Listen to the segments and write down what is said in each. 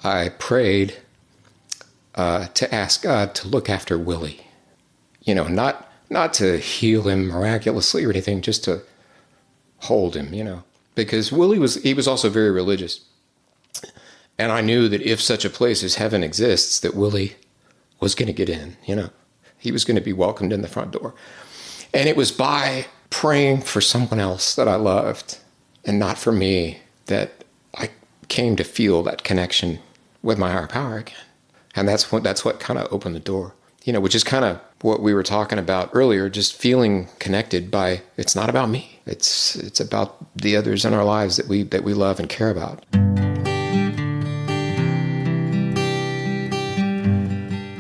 I prayed to ask God to look after Willie. You know, not to heal him miraculously or anything, just to hold him, you know. Because Willie was also very religious. And I knew that if such a place as heaven exists, that Willie was going to get in, you know. He was going to be welcomed in the front door. And it was by praying for someone else that I loved and not for me that I came to feel that connection with my higher power again. And that's what kind of opened the door, you know, which is kind of what we were talking about earlier, just feeling connected by, it's not about me. It's about the others in our lives that we love and care about.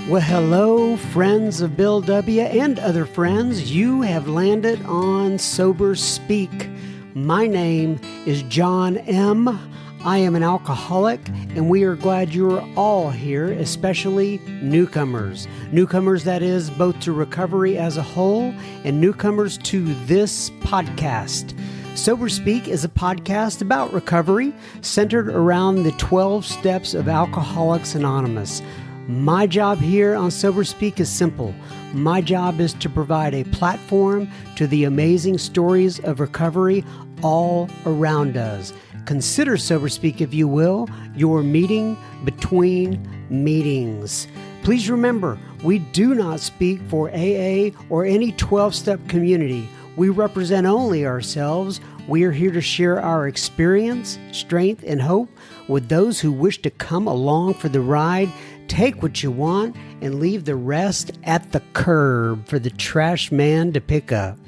Well, hello, friends of Bill W. and other friends. You have landed on Sober Speak. My name is John M. I am an alcoholic, and we are glad you are all here, especially newcomers. Newcomers, that is, both to recovery as a whole and newcomers to this podcast. Sober Speak is a podcast about recovery centered around the 12 steps of Alcoholics Anonymous. My job here on Sober Speak is simple. My job is to provide a platform to the amazing stories of recovery all around us. Consider Sober Speak, if you will, your meeting between meetings. Please remember, we do not speak for AA or any 12-step community. We represent only ourselves. We are here to share our experience, strength, and hope with those who wish to come along for the ride. Take what you want and leave the rest at the curb for the trash man to pick up.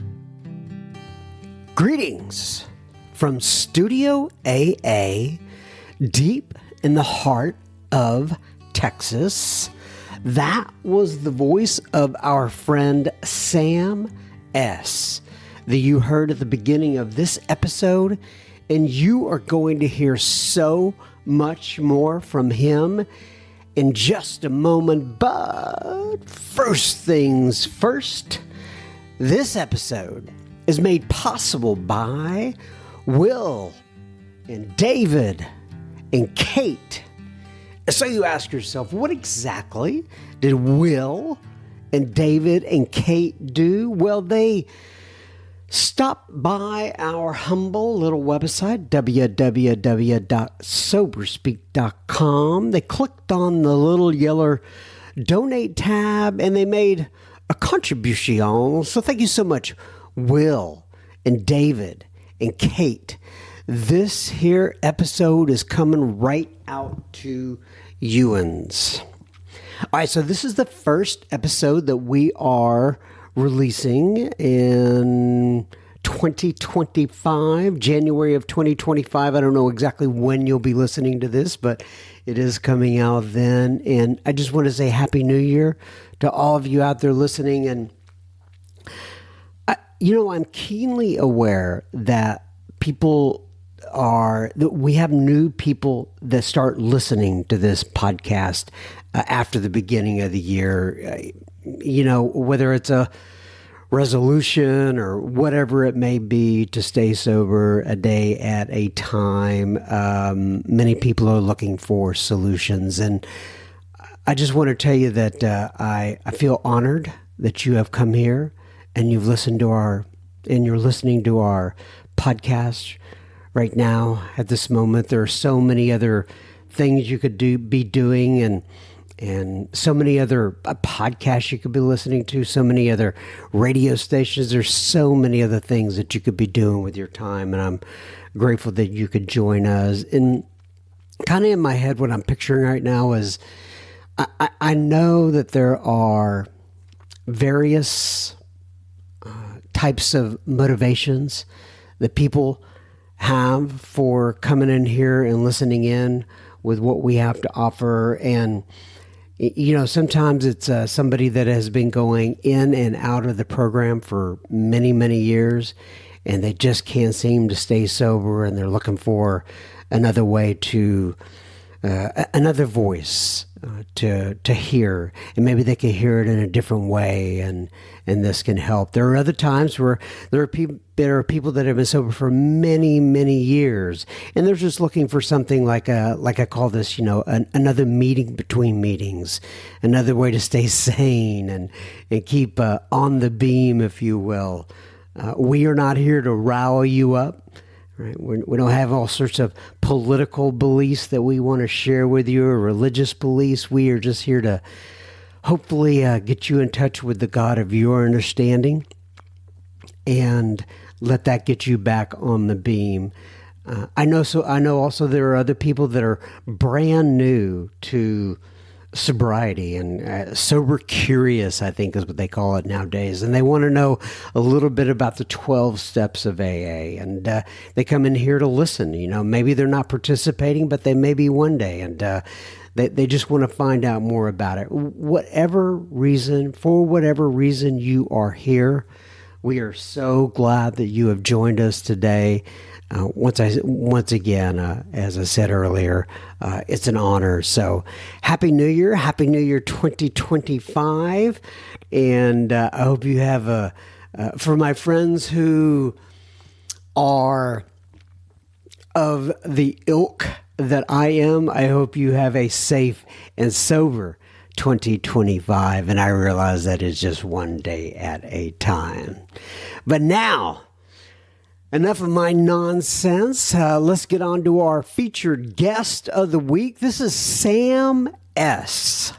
Greetings from Studio AA, deep in the heart of Texas. That was the voice of our friend Sam S. that you heard at the beginning of this episode, and you are going to hear so much more from him in just a moment. But first things first, this episode is made possible by Will and David and Kate. So you ask yourself, what exactly did Will and David and Kate do? Well, they stopped by our humble little website, www.soberspeak.com. They clicked on the little yellow donate tab and they made a contribution. So thank you so much, Will and David and Kate. This here episode is coming right out to you'ns. All right, so this is the first episode that we are releasing in 2025, January of 2025. I don't know exactly when you'll be listening to this, but it is coming out then. And I just want to say Happy New Year to all of you out there listening. And, I'm keenly aware that we have new people that start listening to this podcast after the beginning of the year. Whether it's a resolution or whatever it may be to stay sober a day at a time, many people are looking for solutions. And I just want to tell you that I feel honored that you have come here and you're listening to our podcast right now at this moment. There are so many other things you could be doing and so many other podcasts you could be listening to, so many other radio stations. There's so many other things that you could be doing with your time, and I'm grateful that you could join us. And kind of in my head, what I'm picturing right now is I know that there are various types of motivations that people have for coming in here and listening in with what we have to offer. And sometimes it's somebody that has been going in and out of the program for many, many years, and they just can't seem to stay sober, and they're looking for another way to another voice to hear, and maybe they can hear it in a different way, and this can help. There are other times where there are people that have been sober for many, many years, and they're just looking for something like I call this, another meeting between meetings, another way to stay sane and keep on the beam, if you will. We are not here to rile you up. Right? We don't have all sorts of political beliefs that we want to share with you, or religious beliefs. We are just here to hopefully get you in touch with the God of your understanding and let that get you back on the beam. I know also there are other people that are brand new to sobriety and sober curious, I think is what they call it nowadays. And they want to know a little bit about the 12 steps of AA. And they come in here to listen. Maybe they're not participating, but they may be one day. And they just want to find out more about it. For whatever reason you are here, we are so glad that you have joined us today. Once again, as I said earlier, it's an honor. So Happy New Year 2025. And I hope you have for my friends who are of the ilk that I am, I hope you have a safe and sober 2025. And I realize that is just one day at a time. But now, enough of my nonsense. Let's get on to our featured guest of the week. This is Sam S.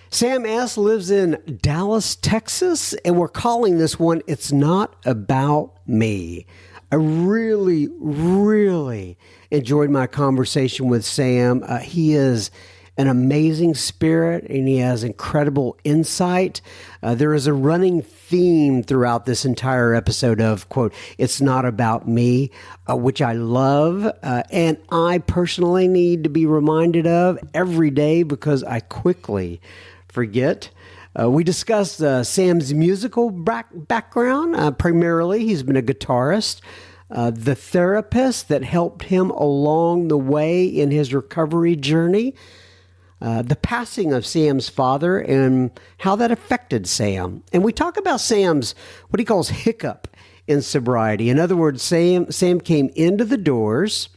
Sam S. lives in Dallas, Texas, and we're calling this one, It's Not About Me. I really, really enjoyed my conversation with Sam. He is an amazing spirit, and he has incredible insight. There is a running theme throughout this entire episode of, quote, It's Not About Me, which I love, and I personally need to be reminded of every day because I quickly forget. We discussed Sam's musical background. Primarily, he's been a guitarist, the therapist that helped him along the way in his recovery journey, the passing of Sam's father and how that affected Sam. And we talk about Sam's, what he calls hiccup in sobriety. In other words, Sam came into the doors,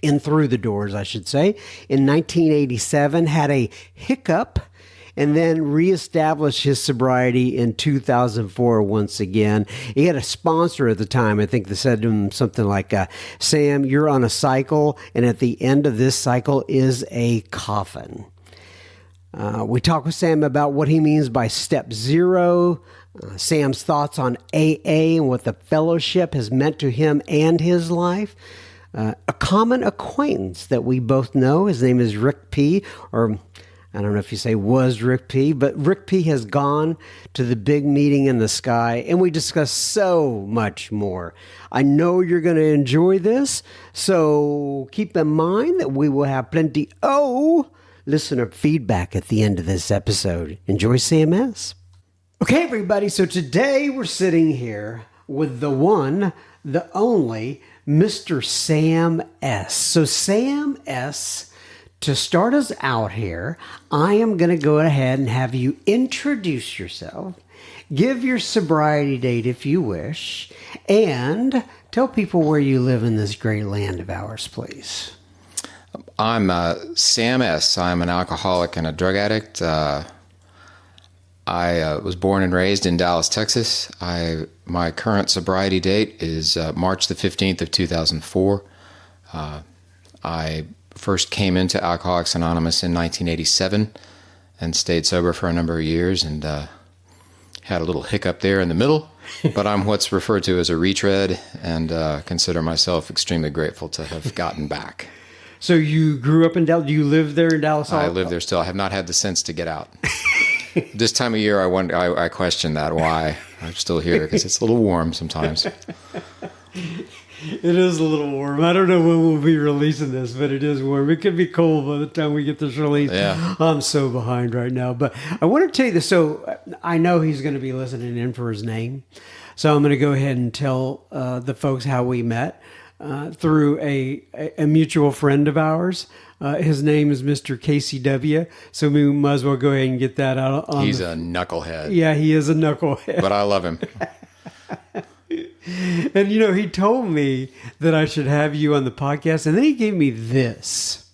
in through the doors, I should say, in 1987, had a hiccup, and then reestablished his sobriety in 2004 once again. He had a sponsor at the time, I think, that said to him something like, Sam, you're on a cycle, and at the end of this cycle is a coffin. We talk with Sam about what he means by step zero, Sam's thoughts on AA and what the fellowship has meant to him and his life. A common acquaintance that we both know, his name is Rick P., or I don't know if you say was Rick P., but Rick P. has gone to the big meeting in the sky, and we discuss so much more. I know you're going to enjoy this, so keep in mind that we will have plenty listener feedback at the end of this episode. Enjoy CMS. Okay, everybody, so today we're sitting here with the one, the only, Mr. Sam S. So Sam S., to start us out here, I am going to go ahead and have you introduce yourself, give your sobriety date if you wish, and tell people where you live in this great land of ours, please. I'm Sam S. I'm an alcoholic and a drug addict. I was born and raised in Dallas, Texas. My current sobriety date is March the 15th of 2004. I first came into Alcoholics Anonymous in 1987 and stayed sober for a number of years and had a little hiccup there in the middle, but I'm what's referred to as a retread and consider myself extremely grateful to have gotten back. So you grew up in Dallas? Do you live there in Dallas? I live there still. I have not had the sense to get out. This time of year, I question that, why I'm still here, because it's a little warm sometimes. It is a little warm. I don't know when we'll be releasing this, but it is warm. It could be cold by the time we get this released. Yeah. I'm so behind right now. But I want to tell you this. So I know he's going to be listening in for his name. So I'm going to go ahead and tell the folks how we met through a mutual friend of ours. His name is Mr. KCW, so we might as well go ahead and get that out. He's a knucklehead. Yeah, he is a knucklehead. But I love him. And, he told me that I should have you on the podcast, and then he gave me this.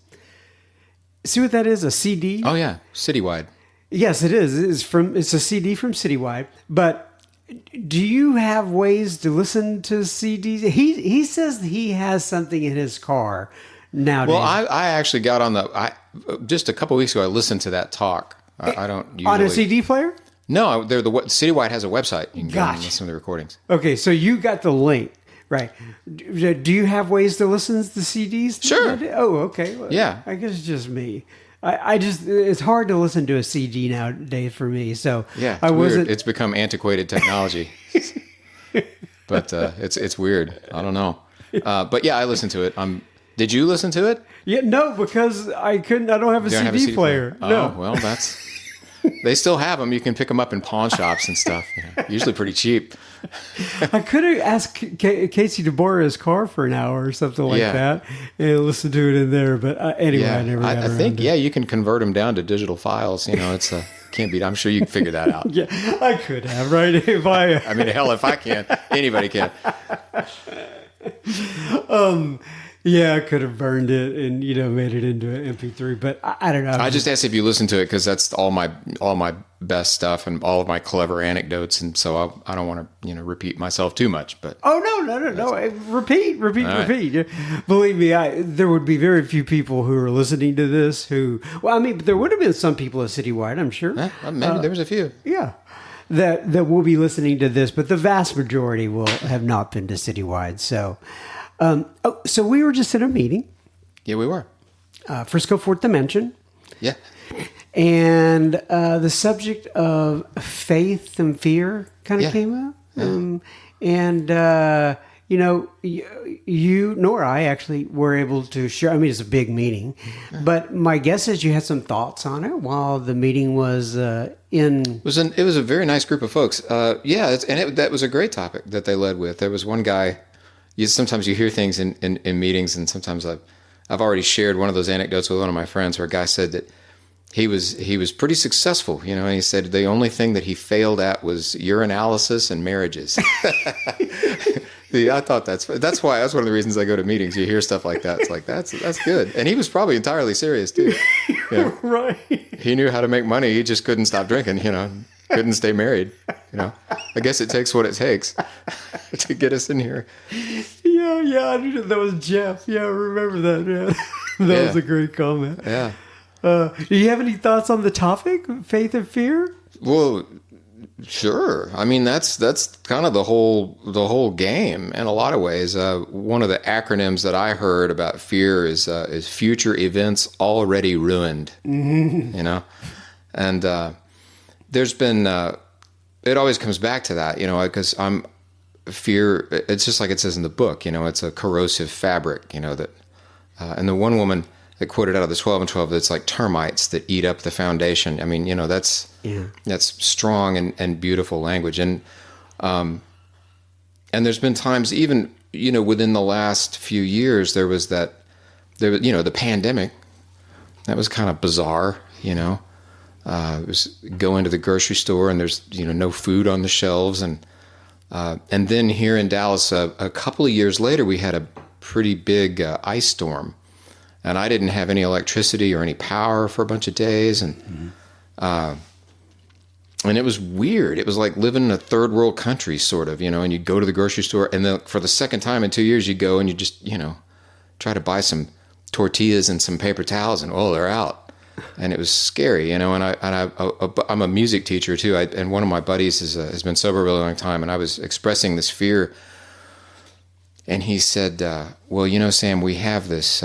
See what that is? A CD? Oh, yeah. Citywide. Yes, it is. It's a CD from Citywide. But do you have ways to listen to CDs? He says he has something in his car nowadays. Well, I actually got on just a couple weeks ago, I listened to that talk. I don't usually... On a CD player? No, Citywide has a website. You can go and Gotcha. listen to the recordings. Okay, so you got the link, right? Do you have ways to listen to the CDs? Sure. Oh, okay. Well, Yeah. I guess it's just me. I just it's hard to listen to a CD nowadays for me. So Yeah, I wasn't. weird. It's become antiquated technology. But it's weird. I don't know. But yeah, I listened to it. Did you listen to it? Yeah, no, because I couldn't. I don't have a, You don't CD, have a CD player. Oh, No. well, that's... They still have them. You can pick them up in pawn shops and stuff. Usually pretty cheap. I could have asked Casey to borrow his car for an hour or something like Yeah. that and listen to it in there. But anyway, Yeah, I never got I around think to it. you can convert them down to digital files. It's can't be. I'm sure you can figure that out. Yeah, I could have, right? If I mean, hell, if I can, anybody can. Yeah, I could have burned it and made it into an MP3, but I don't know. I just asked if you listened to it because that's all my best stuff and all of my clever anecdotes, and so I don't want to repeat myself too much. But Oh no! Repeat. Believe me, there would be very few people who are listening to this who. Well, I mean, but there would have been some people at Citywide, I'm sure. maybe there was a few. Yeah, that will be listening to this, but the vast majority will have not been to Citywide. So, so we were just in a meeting, Yeah, we were. Frisco Fourth Dimension. Yeah. And the subject of faith and fear kind of Yeah. came up. You nor I actually were able to share. I mean, it's a big meeting, but my guess is you had some thoughts on it while the meeting was in. It was a very nice group of folks. That was a great topic that they led with. There was one guy. Sometimes you hear things in meetings, and sometimes I've already shared one of those anecdotes with one of my friends where a guy said that he was pretty successful, and he said the only thing that he failed at was urinalysis and marriages. I thought that's one of the reasons I go to meetings. You hear stuff like that. It's like, that's good. And he was probably entirely serious too. Yeah. Right. He knew how to make money. He just couldn't stop drinking, couldn't stay married. I guess it takes what it takes to get us in here. Yeah. I knew that was Jeff. Yeah, I remember that. Yeah. That was a great comment. Yeah. Do you have any thoughts on the topic, faith and fear? Well, sure. I mean, that's kind of the whole game in a lot of ways. One of the acronyms that I heard about fear is future events already ruined. Mm-hmm. And there's been it always comes back to that, because fear. It's just like it says in the book. It's a corrosive fabric. That and the one woman that quoted out of the 12 and 12, that's like termites that eat up the foundation. I mean, that's strong and beautiful language. And there's been times even, within the last few years, there was the pandemic. That was kind of bizarre, It was go into the grocery store and there's, no food on the shelves. And then here in Dallas, a couple of years later, we had a pretty big ice storm. And I didn't have any electricity or any power for a bunch of days, and it was weird. It was like living in a third world country, sort of, And you'd go to the grocery store, and then for the second time in 2 years, you go and you just, try to buy some tortillas and some paper towels, and they're out, and it was scary, And I'm a music teacher too, and one of my buddies has been sober a really long time, and I was expressing this fear, and he said, "Well, Sam, we have this."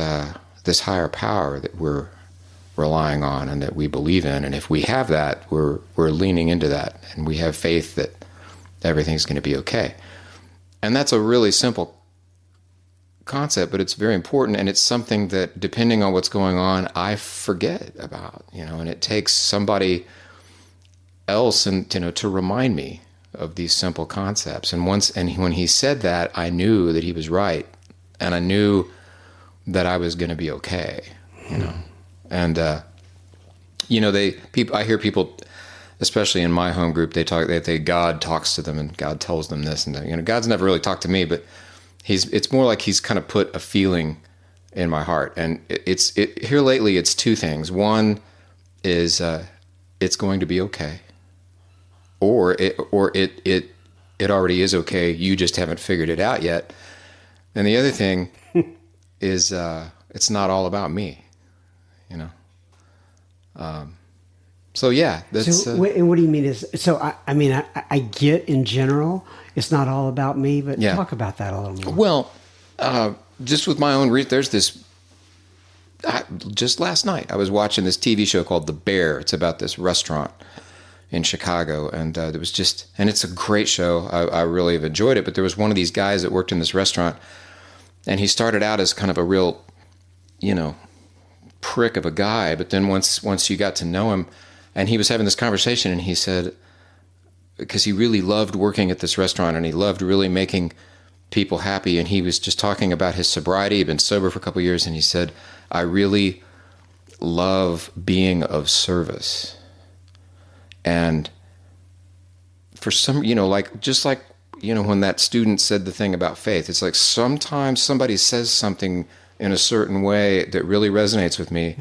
This higher power that we're relying on and that we believe in, and if we have that, we're leaning into that, and we have faith that everything's going to be okay. And that's a really simple concept, but it's very important, and it's something that, depending on what's going on, I forget about, and it takes somebody else to remind me of these simple concepts. And when he said that, I knew that he was right, and I knew that I was going to be okay. you know. And I hear people, especially in my home group, they God talks to them and God tells them this and that. You know, God's never really talked to me, but it's more like he's kind of put a feeling in my heart. And here lately it's two things. One is it's going to be okay, or it already is okay. You just haven't figured it out yet. And the other thing is it's not all about me, you know. So yeah, that's. So what do you mean? I get in general, it's not all about me, but talk about that a little more. Well, just with my own there's this. Just last night, I was watching this TV show called The Bear. It's about this restaurant in Chicago, and it's a great show. I really have enjoyed it. But there was one of these guys that worked in this restaurant, and he started out as kind of a real, you know, prick of a guy. But then once you got to know him, and he was having this conversation, and he said, because he really loved working at this restaurant, and he loved really making people happy, and he was just talking about his sobriety. He'd been sober for a couple of years, and he said, I really love being of service. And for some, you know, just like, you know, when that student said the thing about faith, it's like sometimes somebody says something in a certain way that really resonates with me.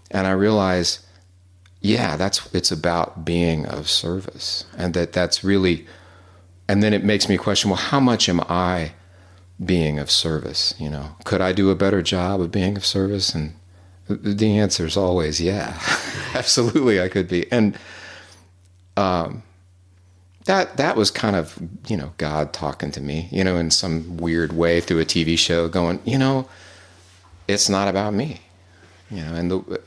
And I realize, yeah, it's about being of service. And that's really, and then it makes me question, well, how much am I being of service? You know, could I do a better job of being of service? And the answer is always, yeah, absolutely I could be. And that was kind of, you know, God talking to me, you know, in some weird way through a TV show going, you know, it's not about me, you know,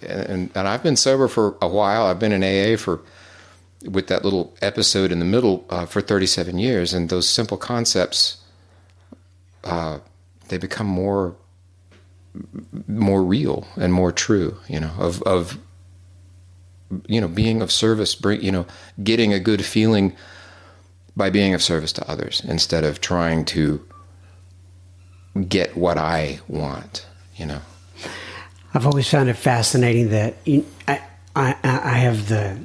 and I've been sober for a while. I've been in AA with that little episode in the middle for 37 years. And those simple concepts, they become more real and more true, you know, of you know, being of service, you know, getting a good feeling by being of service to others instead of trying to get what I want, you know. I've always found it fascinating that I have the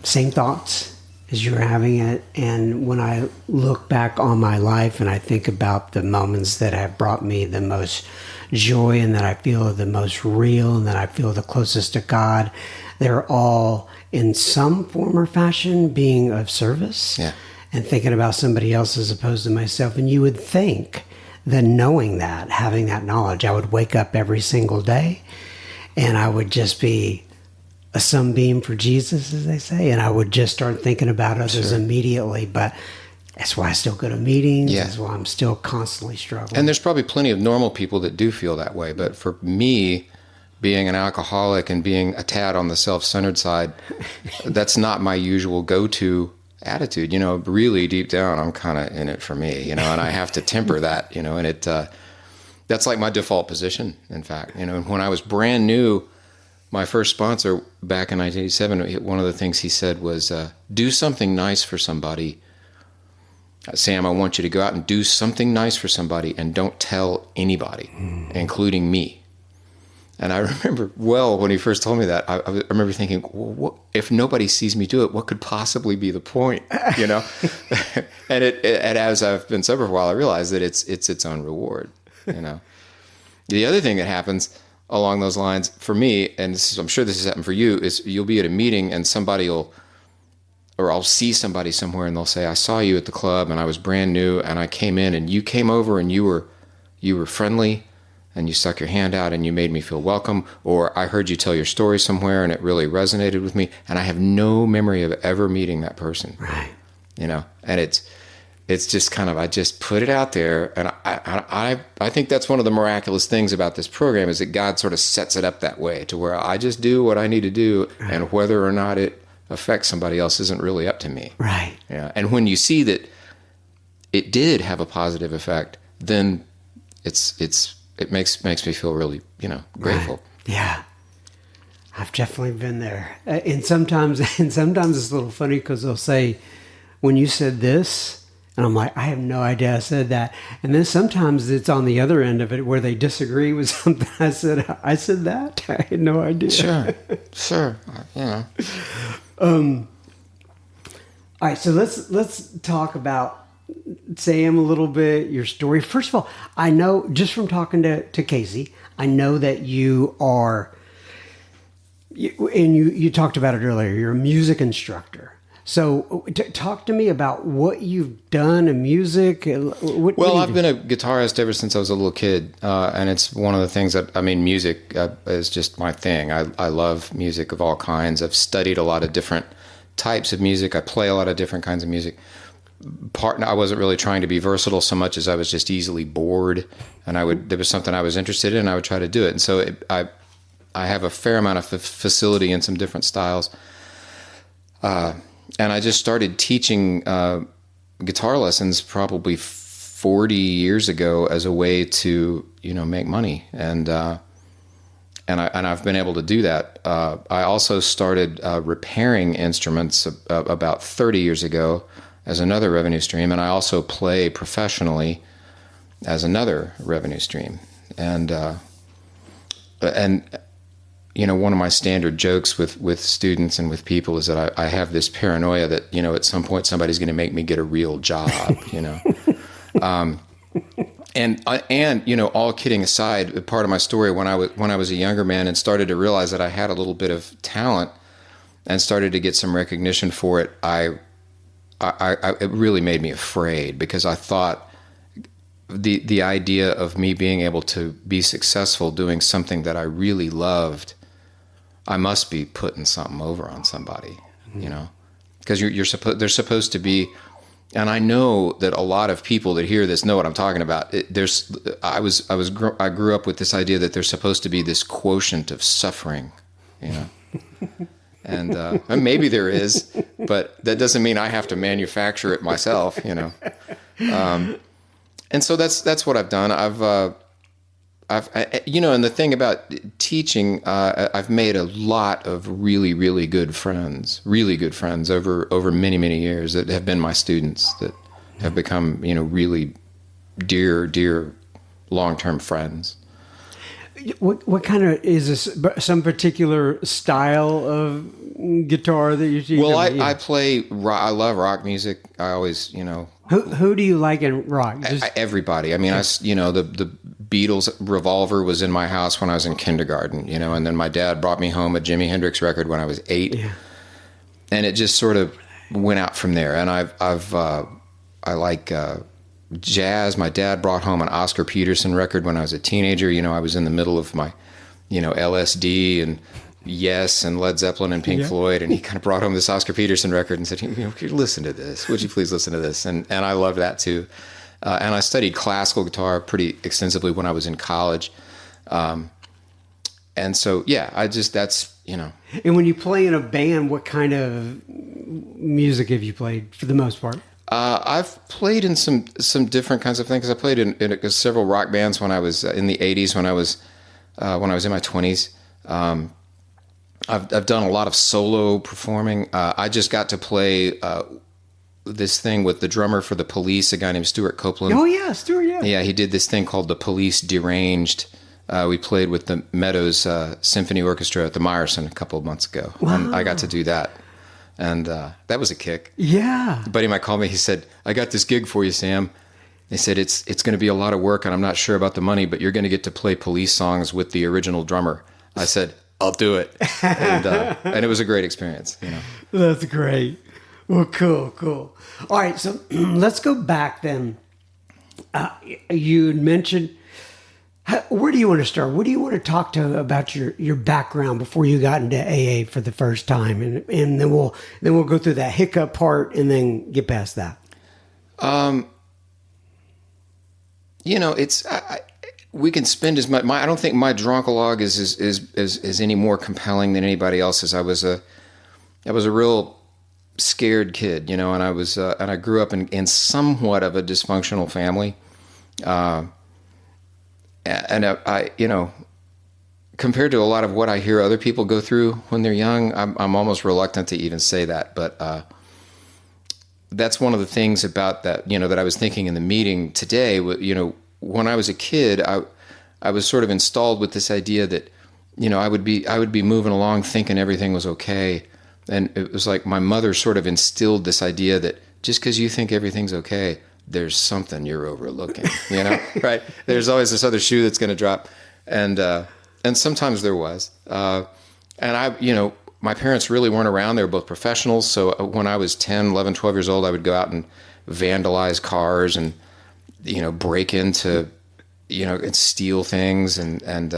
same thoughts as you were having it. And when I look back on my life and I think about the moments that have brought me the most joy and that I feel the most real and that I feel the closest to God, they're all in some form or fashion being of service and thinking about somebody else as opposed to myself. And you would think that knowing that, having that knowledge, I would wake up every single day and I would just be a sunbeam for Jesus, as they say, and I would just start thinking about others immediately. But that's why I still go to meetings. That's why I'm still constantly struggling. And there's probably plenty of normal people that do feel that way. But for me, being an alcoholic and being a tad on the self-centered side, that's not my usual go-to attitude. You know, really deep down, I'm kind of in it for me, you know, and I have to temper that, you know, and that's like my default position, in fact. You know, when I was brand new, my first sponsor back in 1987, one of the things he said was, do something nice for somebody. Sam, I want you to go out and do something nice for somebody and don't tell anybody, including me. And I remember when he first told me that, I remember thinking, well, if nobody sees me do it, what could possibly be the point, you know? and as I've been sober for a while, I realized that it's its own reward, you know? The other thing that happens along those lines for me, and I'm sure this has happened for you, is you'll be at a meeting and I'll see somebody somewhere and they'll say, I saw you at the club and I was brand new and I came in and you came over and you were friendly and you stuck your hand out and you made me feel welcome, or I heard you tell your story somewhere and it really resonated with me, and I have no memory of ever meeting that person. Right. You know, and it's just kind of, I just put it out there, and I think that's one of the miraculous things about this program is that God sort of sets it up that way to where I just do what I need to do, and whether or not it affects somebody else isn't really up to me. Right. Yeah. And when you see that it did have a positive effect, then it makes me feel really, you know, grateful. Right. Yeah. I've definitely been there. And sometimes it's a little funny because they'll say, when you said this, And I'm like, I have no idea I said that. And then sometimes it's on the other end of it where they disagree with something I said that. I had no idea. Sure. You know. All right, so let's talk about Sam a little bit, your story. First of all, I know just from talking to Casey, I know that you are, and you talked about it earlier, you're a music instructor. So talk to me about what you've done in music. Well, I've been a guitarist ever since I was a little kid. And it's one of the things that, I mean, music is just my thing. I love music of all kinds. I've studied a lot of different types of music. I play a lot of different kinds of music. I wasn't really trying to be versatile so much as I was just easily bored. And there was something I was interested in, and I would try to do it. And so I have a fair amount of facility in some different styles. And I just started teaching guitar lessons probably 40 years ago as a way to, make money. And I've been able to do that. I also started repairing instruments about 30 years ago as another revenue stream. And I also play professionally as another revenue stream. And one of my standard jokes with students and with people is that I have this paranoia that, at some point somebody's going to make me get a real job, And all kidding aside, part of my story, when I was a younger man and started to realize that I had a little bit of talent and started to get some recognition for it, it really made me afraid, because I thought the idea of me being able to be successful doing something that I really loved, I must be putting something over on somebody, because they're supposed to be. And I know that a lot of people that hear this know what I'm talking about. I grew up with this idea that there's supposed to be this quotient of suffering, and maybe there is, but that doesn't mean I have to manufacture it myself, And so that's what I've done. And the thing about teaching, I've made a lot of really, really good friends over many, many years that have been my students, that have become, really dear long-term friends. What kind of, is this some particular style of guitar that you teach? Well, I play rock. I love rock music. I always, Who do you like in rock? Everybody. I mean, the Beatles Revolver was in my house when I was in kindergarten, and then my dad brought me home a Jimi Hendrix record when I was 8, and it just sort of went out from there. And I like jazz. My dad brought home an Oscar Peterson record when I was a teenager. I was in the middle of my, LSD and Yes and Led Zeppelin and Pink Floyd, and he kind of brought home this Oscar Peterson record and said, listen to this. Would you please listen to this? And I loved that too. And I studied classical guitar pretty extensively when I was in college. And so, that's. And when you play in a band, what kind of music have you played for the most part? I've played in some different kinds of things. I played in several rock bands when I was in the 80s, when I was in my 20s. I've done a lot of solo performing. I just got to play this thing with the drummer for the Police, a guy named Stuart Copeland. Oh yeah, Stuart. Yeah. Yeah, he did this thing called the Police Deranged. We played with the Meadows Symphony Orchestra at the Meyerson a couple of months ago. Wow. And I got to do that. And that was a kick. Yeah. A buddy of mine called me. He said, I got this gig for you, Sam. They said, it's going to be a lot of work, and I'm not sure about the money, but you're going to get to play Police songs with the original drummer. I said, I'll do it. And it was a great experience. That's great. Well, cool. All right, so let's go back then. You mentioned, where do you want to start? What do you want to talk about your background before you got into AA for the first time, and then we'll go through that hiccup part and then get past that. It's we can spend as much. I don't think my drunkalogue is any more compelling than anybody else's. I was a real scared kid, and I grew up in somewhat of a dysfunctional family. And I compared to a lot of what I hear other people go through when they're young, I'm almost reluctant to even say that. But that's one of the things about that, that I was thinking in the meeting today. When I was a kid, I was sort of installed with this idea that, I would be moving along thinking everything was okay. And it was like my mother sort of instilled this idea that just because you think everything's okay, there's something you're overlooking, right? There's always this other shoe that's going to drop. And sometimes there was. And my parents really weren't around. They were both professionals. So when I was 10, 11, 12 years old, I would go out and vandalize cars and, break into, and steal things. And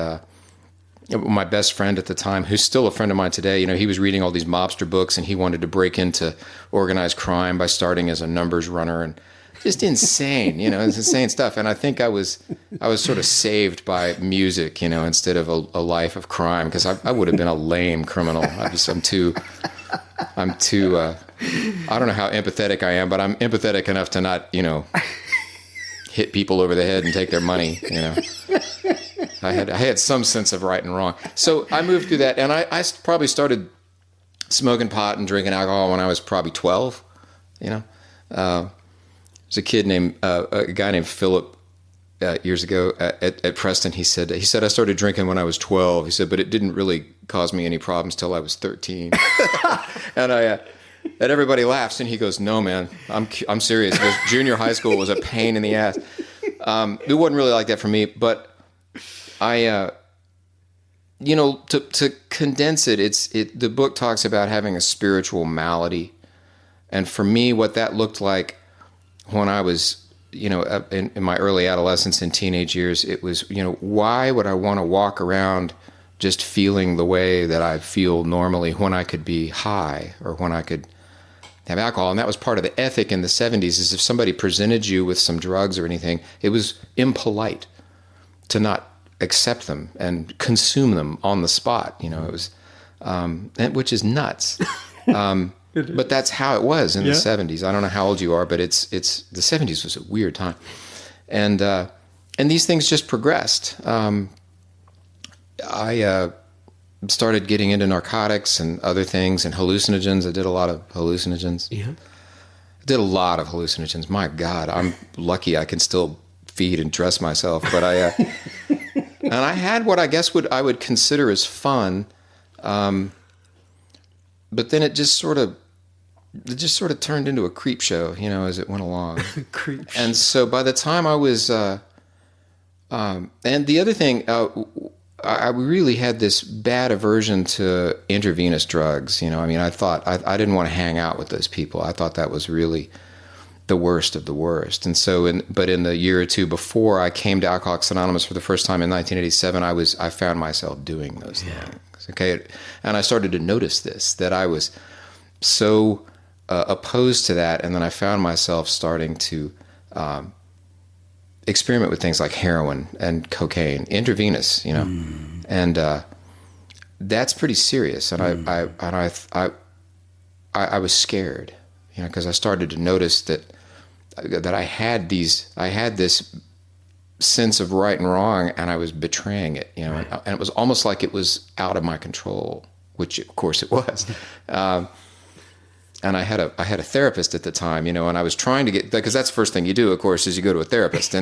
my best friend at the time, who's still a friend of mine today, he was reading all these mobster books and he wanted to break into organized crime by starting as a numbers runner and just insane, it's insane stuff. And I think I was sort of saved by music, instead of a life of crime, because I would have been a lame criminal. I'm too, I don't know how empathetic I am, but I'm empathetic enough to not, hit people over the head and take their money, I had some sense of right and wrong. So I moved through that, and I probably started smoking pot and drinking alcohol when I was probably 12, there's a kid named a guy named Philip years ago at Preston. He said I started drinking when I was 12. He said, but it didn't really cause me any problems till I was 13. And and everybody laughs, and he goes, "No, man, I'm serious." He goes, "Junior high school was a pain in the ass." It wasn't really like that for me, but I, to condense it, the book talks about having a spiritual malady, and for me, what that looked like when I was, in my early adolescence and teenage years, it was, why would I want to walk around just feeling the way that I feel normally when I could be high or when I could have alcohol? And that was part of the ethic in the 70s, is if somebody presented you with some drugs or anything, it was impolite to not accept them and consume them on the spot. It was, which is nuts. But that's how it was in the 70s. I don't know how old you are, but it's the 70s was a weird time. And these things just progressed. I started getting into narcotics and other things and hallucinogens. I did a lot of hallucinogens. Yeah. I did a lot of hallucinogens. My God, I'm lucky I can still feed and dress myself. But and I had what I guess I would consider as fun. But then it just sort of turned into a creep show, as it went along. Creep show. And so by the time I was, and the other thing, I really had this bad aversion to intravenous drugs. I thought I didn't want to hang out with those people. I thought that was really the worst of the worst. And so, but in the year or two before I came to Alcoholics Anonymous for the first time in 1987, I found myself doing those things. Okay, and I started to notice that I was so opposed to that, and then I found myself starting to experiment with things like heroin and cocaine, intravenous, and that's pretty serious. And I was scared, because I started to notice that I had this sense of right and wrong, and I was betraying it, and it was almost like it was out of my control, which of course it was. And I had a therapist at the time, and I was trying to get, because that's the first thing you do, of course, is you go to a therapist,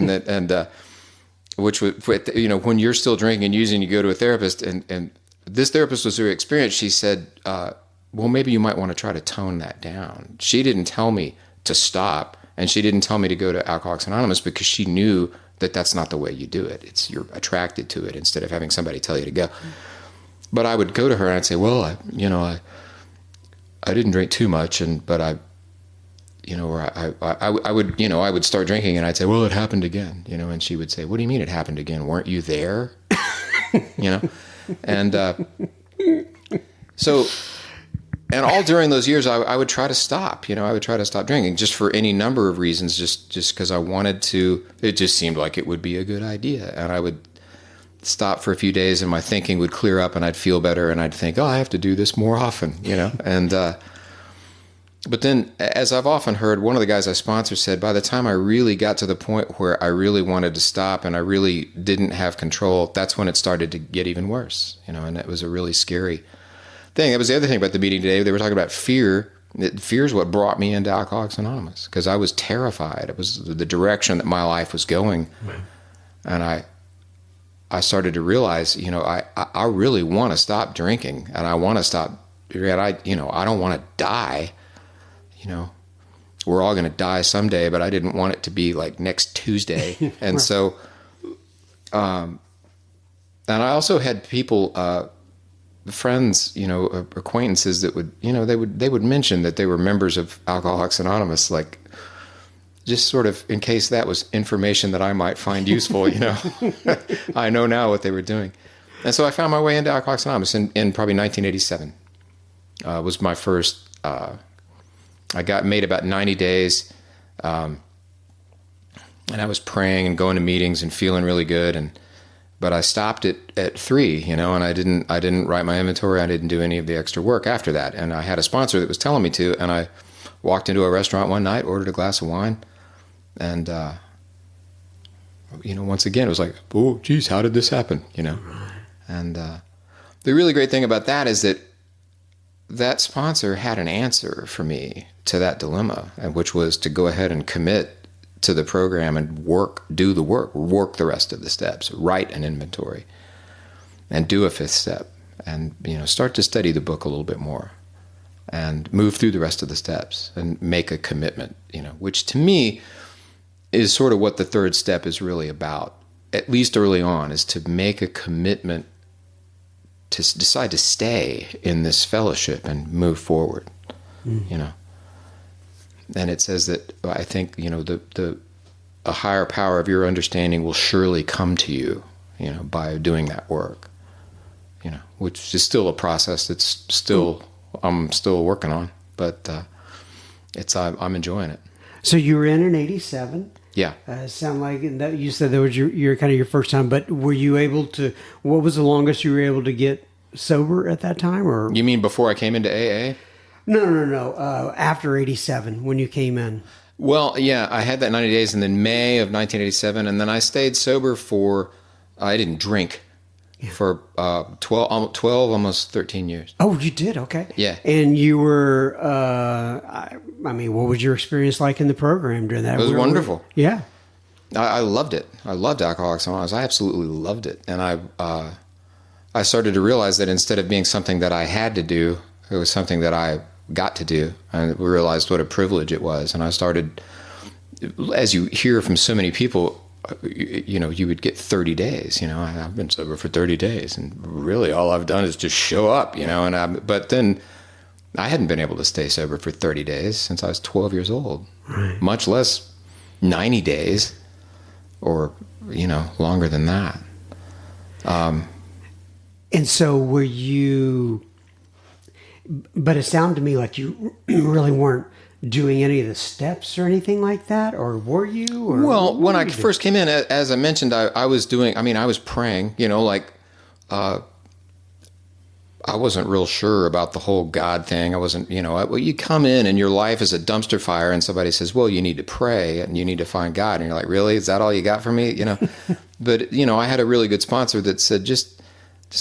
which was, when you're still drinking and using, you go to a therapist, and this therapist was very experienced. She said, well, maybe you might want to try to tone that down. She didn't tell me to stop, and she didn't tell me to go to Alcoholics Anonymous, because she knew that that's not the way you do it. You're attracted to it instead of having somebody tell you to go. But I would go to her and I'd say, well, I didn't drink too much, but I would start drinking, and I'd say, well, it happened again, and she would say, what do you mean it happened again? Weren't you there? And so, and all during those years, I would try to stop, I would try to stop drinking, just for any number of reasons, just because I wanted to. It just seemed like it would be a good idea. And I would stop for a few days, and my thinking would clear up, and I'd feel better, and I'd think, oh, I have to do this more often, and but then, as I've often heard, one of the guys I sponsor said, by the time I really got to the point where I really wanted to stop and I really didn't have control, that's when it started to get even worse, and it was a really scary thing. That was the other thing about the meeting today. They were talking about fear, Fear's what brought me into Alcoholics Anonymous, because I was terrified. It was the direction that my life was going. And I started to realize, I really want to stop drinking, and I want to stop. I don't want to die. We're all going to die someday, but I didn't want it to be like next Tuesday. And so, and I also had people, friends, acquaintances that would, they would mention that they were members of Alcoholics Anonymous, like, just sort of in case that was information that I might find useful, I know now what they were doing. And so I found my way into Alcoholics Anonymous in probably 1987. Was my first, I made about 90 days, and I was praying and going to meetings and feeling really good. But I stopped at 3, and I didn't write my inventory. I didn't do any of the extra work after that. And I had a sponsor that was telling me to, and I walked into a restaurant one night, ordered a glass of wine, and, once again, it was like, oh, geez, how did this happen? And the really great thing about that is that sponsor had an answer for me to that dilemma, which was to go ahead and commit to the program and do the work the rest of the steps, write an inventory, and do a 5th step, and start to study the book a little bit more, and move through the rest of the steps and make a commitment, which to me is sort of what the 3rd step is really about, at least early on, is to make a commitment to decide to stay in this fellowship and move forward, And it says that, I think, a higher power of your understanding will surely come to you, by doing that work, which is still a process that's I'm still working on, but I'm enjoying it. So you were in 87. Yeah. Sound like that you said that was your kind of your first time, but were you able to? What was the longest you were able to get sober at that time? Or you mean before I came into AA? No. After 87, when you came in. Well, yeah, I had that 90 days, and then May of 1987, and then I stayed sober I didn't drink for 12, almost 13 years. Oh, you did? Okay. Yeah. And you were, what was your experience like in the program during that? It was wonderful. Yeah. I loved it. I loved Alcoholics Anonymous. I absolutely loved it. And I started to realize that instead of being something that I had to do, it was something that I got to do. And we realized what a privilege it was. And I started, as you hear from so many people, you would get 30 days, I've been sober for 30 days, and really all I've done is just show up, but then I hadn't been able to stay sober for 30 days since I was 12 years old, right. Much less 90 days or, longer than that. And so were you, but it sounded to me like you really weren't doing any of the steps or anything like that, or were you? Or well, when I first came in, as I mentioned, I was praying, I wasn't real sure about the whole God thing. I wasn't, you come in and your life is a dumpster fire, and somebody says, well, you need to pray and you need to find God. And you're like, really? Is that all you got for me? But, I had a really good sponsor that said, just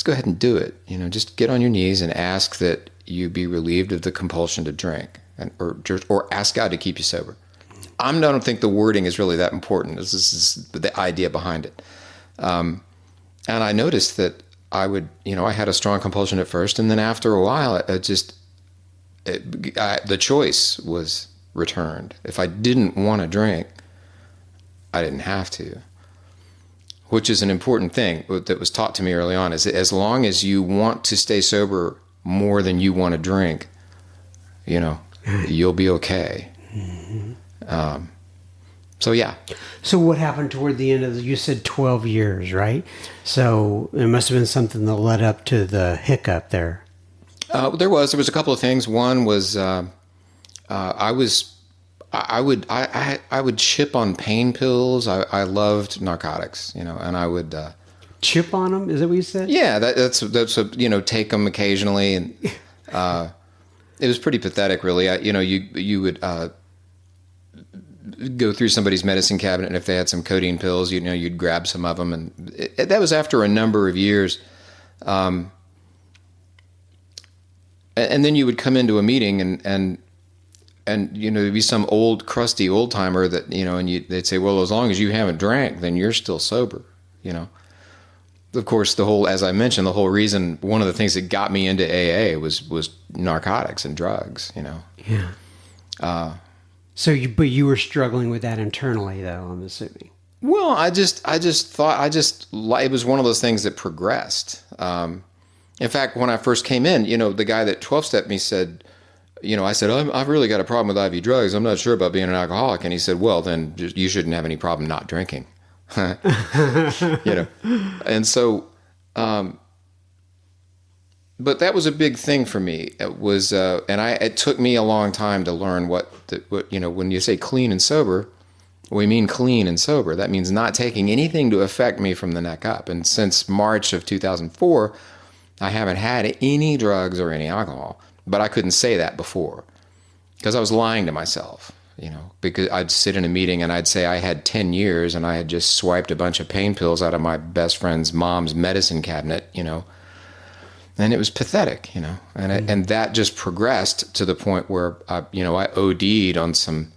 go ahead and do it. Just get on your knees and ask that you be relieved of the compulsion to drink. Or ask God to keep you sober. I don't think the wording is really that important. This is the idea behind it. And I noticed that I had a strong compulsion at first, and then after a while, the choice was returned. If I didn't want to drink, I didn't have to. Which is an important thing that was taught to me early on, is that as long as you want to stay sober more than you want to drink, you'll be okay. Mm-hmm. So yeah. So what happened toward the end you said 12 years, right? So it must have been something that led up to the hiccup there. There was a couple of things. One was, I would chip on pain pills. I loved narcotics, and I would, chip on them. Is that what you said? Yeah, that's take them occasionally. And, it was pretty pathetic, really. You would go through somebody's medicine cabinet, and if they had some codeine pills, you'd grab some of them, and that was after a number of years. And then you would come into a meeting, and and there'd be some old crusty old timer that and they'd say, well, as long as you haven't drank, then you're still sober. Of course, as I mentioned, the whole reason, one of the things that got me into AA was narcotics and drugs. Yeah. But you were struggling with that internally, though, I'm assuming. Well, I just thought it was one of those things that progressed. In fact, when I first came in, the guy that 12-stepped me said, I said, I've really got a problem with IV drugs. I'm not sure about being an alcoholic. And he said, well, then you shouldn't have any problem not drinking. And so, but that was a big thing for me. It was, it took me a long time to learn what when you say clean and sober, we mean clean and sober. That means not taking anything to affect me from the neck up. And since March of 2004, I haven't had any drugs or any alcohol. But I couldn't say that before because I was lying to myself, because I'd sit in a meeting and I'd say I had 10 years and I had just swiped a bunch of pain pills out of my best friend's mom's medicine cabinet, and it was pathetic, and that just progressed to the point where, I OD'd on some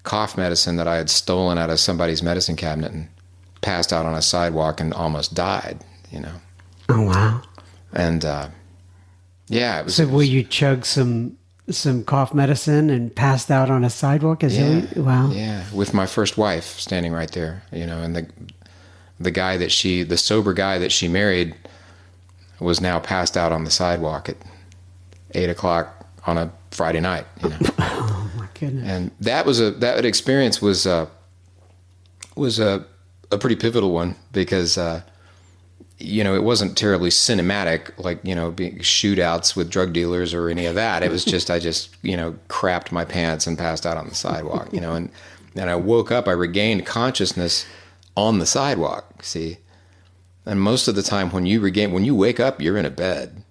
cough medicine that I had stolen out of somebody's medicine cabinet and passed out on a sidewalk and almost died, Oh, wow. And, yeah. Will you chug some cough medicine and passed out on a sidewalk? Wow. Yeah, with my first wife standing right there, and the sober guy that she married was now passed out on the sidewalk at 8:00 on a Friday night. Oh my goodness! And that experience was a pretty pivotal one because. It wasn't terribly cinematic, like, being shootouts with drug dealers or any of that. It was just, I crapped my pants and passed out on the sidewalk, and I woke up, I regained consciousness on the sidewalk, see? And most of the time when you wake up, you're in a bed,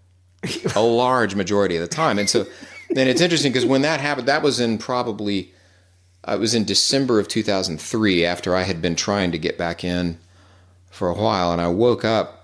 a large majority of the time. And so, and it's interesting because when that happened, that was I was in December of 2003 after I had been trying to get back in for a while, and I woke up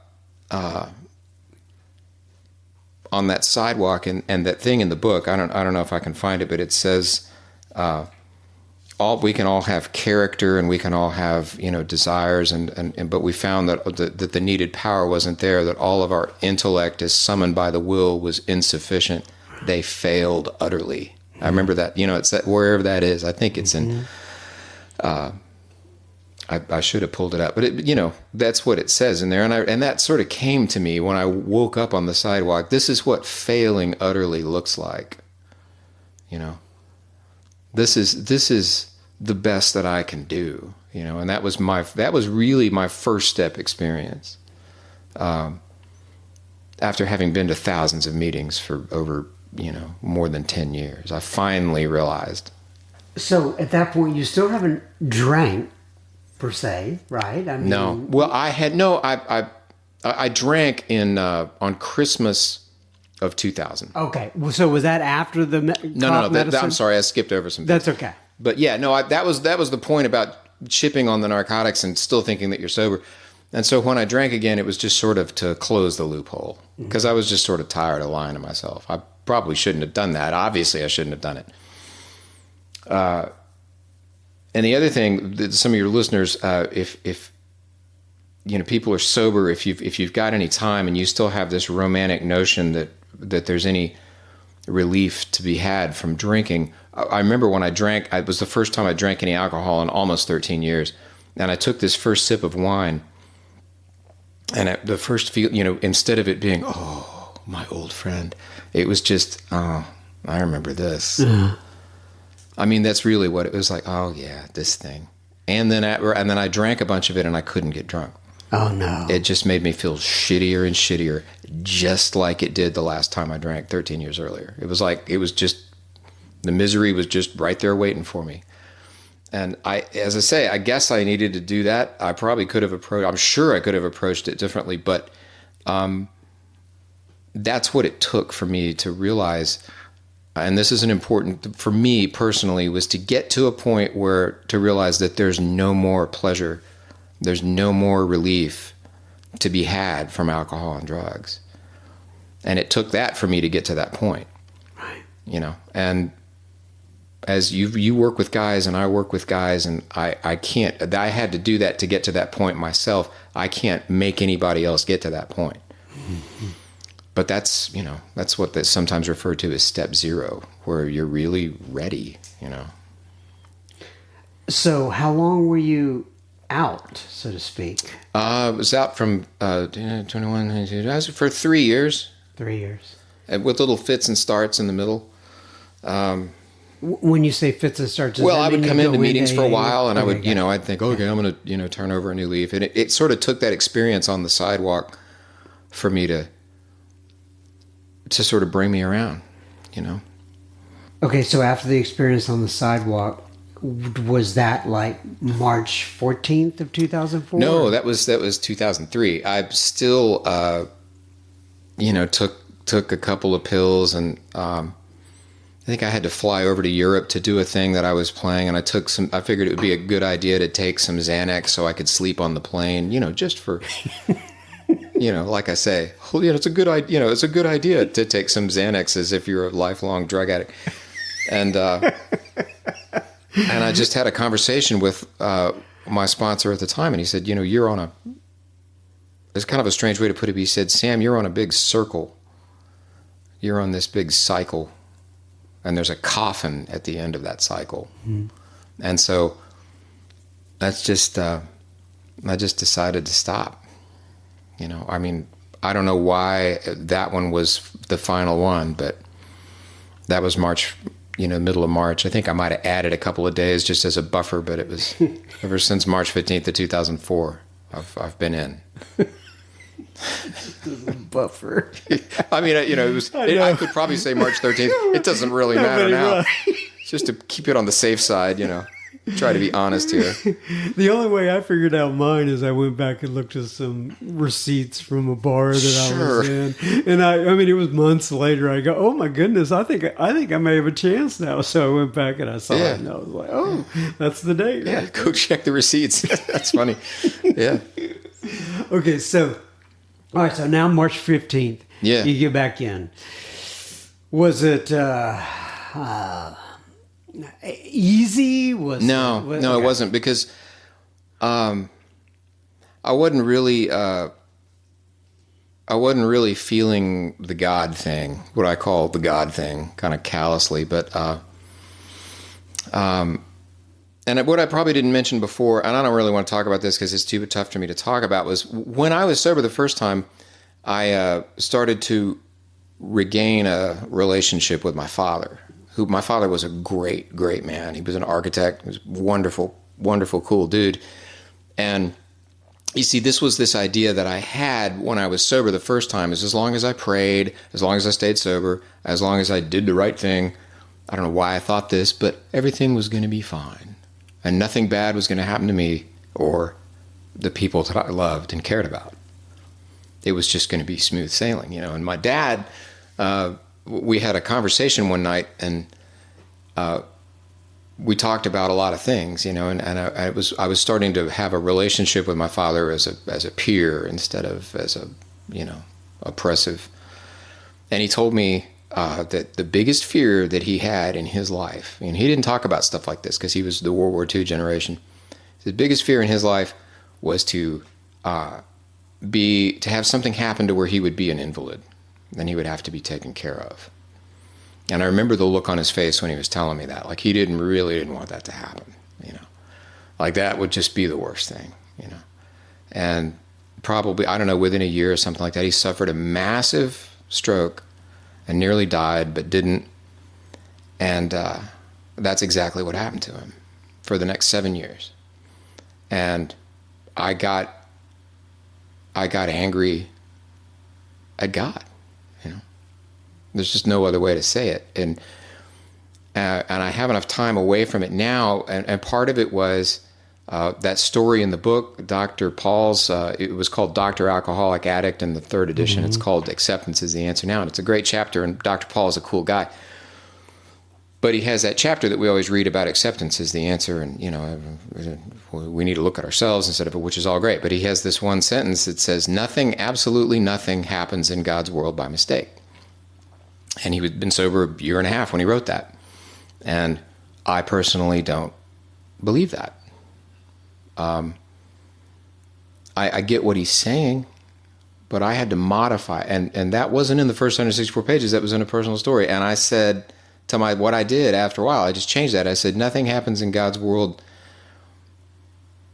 on that sidewalk, and that thing in the book, I don't know if I can find it, but it says we can all have character and we can all have desires, but we found that the needed power wasn't there, that all of our intellect as summoned by the will was insufficient. They failed utterly. I remember that, it's that wherever that is. I think it's in I should have pulled it up, but that's what it says in there. And that sort of came to me when I woke up on the sidewalk. This is what failing utterly looks like. This is the best that I can do, and that was really my first step experience. After having been to thousands of meetings for over, more than 10 years, I finally realized. So at that point, you still haven't drank per se, right? I mean, no. Well, I drank on Christmas of 2000. Okay. Well, so was that after the No. I'm sorry, I skipped over some things. That's okay. But yeah, no, that was the point about chipping on the narcotics and still thinking that you're sober. And so when I drank again, it was just sort of to close the loophole because I was just sort of tired of lying to myself. I probably shouldn't have done that. Obviously, I shouldn't have done it. And the other thing that some of your listeners, if people are sober, if you've got any time and you still have this romantic notion that there's any relief to be had from drinking. I remember when I drank, it was the first time I drank any alcohol in almost 13 years. And I took this first sip of wine, and the first feel, instead of it being, oh, my old friend, it was just, oh, I remember this. Uh-huh. I mean, that's really what it was like. Oh yeah, this thing. And then I drank a bunch of it and I couldn't get drunk. Oh no. It just made me feel shittier and shittier, just like it did the last time I drank 13 years earlier. It was the misery was just right there waiting for me. And as I say, I guess I needed to do that. I probably could have I'm sure I could have approached it differently, but that's what it took for me to realize. And this is important for me personally, was to get to a point to realize that there's no more pleasure, there's no more relief to be had from alcohol and drugs. And it took that for me to get to that point. Right. And as you work with guys and I work with guys, and I can't, I had to do that to get to that point myself. I can't make anybody else get to that point. Mm-hmm. But that's, you know, that's what that's sometimes referred to as step zero, where you're really ready, you know. So how long were you out, so to speak? I was out from 21, 22, I was for 3 years. 3 years. With little fits and starts in the middle. When you say fits and starts, well, I would come into meetings for a while, and okay, I would, you know, I'd think, okay, I'm going to, you know, turn over a new leaf. And it sort of took that experience on the sidewalk for me to sort of bring me around, you know. Okay, so after the experience on the sidewalk, was that like March 14th of 2004? No, that was 2003. I still, you know, took a couple of pills, and I think I had to fly over to Europe to do a thing that I was playing, and I figured it would be a good idea to take some Xanax so I could sleep on the plane, you know, just for, you know, like I say, well, yeah, it's a good idea, you know, it's a good idea to take some Xanax as if you're a lifelong drug addict. And, and I just had a conversation with my sponsor at the time, and he said, you know, it's kind of a strange way to put it, but he said, Sam, you're on a big circle. You're on this big cycle, and there's a coffin at the end of that cycle. Mm-hmm. And so that's just, I just decided to stop. You know, I mean, I don't know why that one was the final one, but that was March, you know, middle of March. I think I might have added a couple of days just as a buffer, but it was ever since March 15th of 2004, I've been in. Buffer. I mean, you know, I could probably say March 13th. It doesn't really matter now. Just to keep it on the safe side, you know. Try to be honest here. The only way I figured out mine is I went back and looked at some receipts from a bar that I was in, and I mean, it was months later. I go, oh my goodness, I think I may have a chance now. So I went back and I saw it, and I was like, oh, that's the date. Yeah, go check the receipts. That's funny. Yeah. Okay, so all right, so now March 15th. Yeah. You get back in. Was it easy? No, okay. It wasn't, because I wasn't really feeling the God thing, what I call the God thing, kind of callously, but and what I probably didn't mention before, and I don't really want to talk about this because it's too tough for me to talk about, was when I was sober the first time, I started to regain a relationship with my father. My father was a great, great man. He was an architect. He was a wonderful, wonderful, cool dude. And you see, this was this idea that I had when I was sober the first time, is as long as I prayed, as long as I stayed sober, as long as I did the right thing, I don't know why I thought this, but everything was going to be fine. And nothing bad was going to happen to me or the people that I loved and cared about. It was just going to be smooth sailing, you know. And my dad, we had a conversation one night, and we talked about a lot of things, you know. And I was starting to have a relationship with my father as a peer instead of as a, you know, oppressive. And he told me that the biggest fear that he had in his life, and he didn't talk about stuff like this because he was the World War II generation. The biggest fear in his life was to have something happen to where he would be an invalid. Then he would have to be taken care of. And I remember the look on his face when he was telling me that. Like, he really didn't want that to happen, you know. Like, that would just be the worst thing, you know. And probably, I don't know, within a year or something like that, he suffered a massive stroke and nearly died, but didn't. And that's exactly what happened to him for the next 7 years. And I got angry at God. There's just no other way to say it. And I have enough time away from it now. And part of it was that story in the book, Dr. Paul's, it was called Dr. Alcoholic Addict in the third edition. Mm-hmm. It's called Acceptance is the Answer Now. And it's a great chapter. And Dr. Paul is a cool guy. But he has that chapter that we always read about acceptance is the answer. And, you know, we need to look at ourselves instead of it, which is all great. But he has this one sentence that says, nothing, absolutely nothing happens in God's world by mistake. And he had been sober a year and a half when he wrote that. And I personally don't believe that. I get what he's saying, but I had to modify, and that wasn't in the first 164 pages. That was in a personal story. And I said to what I did after a while, I just changed that. I said, nothing happens in God's world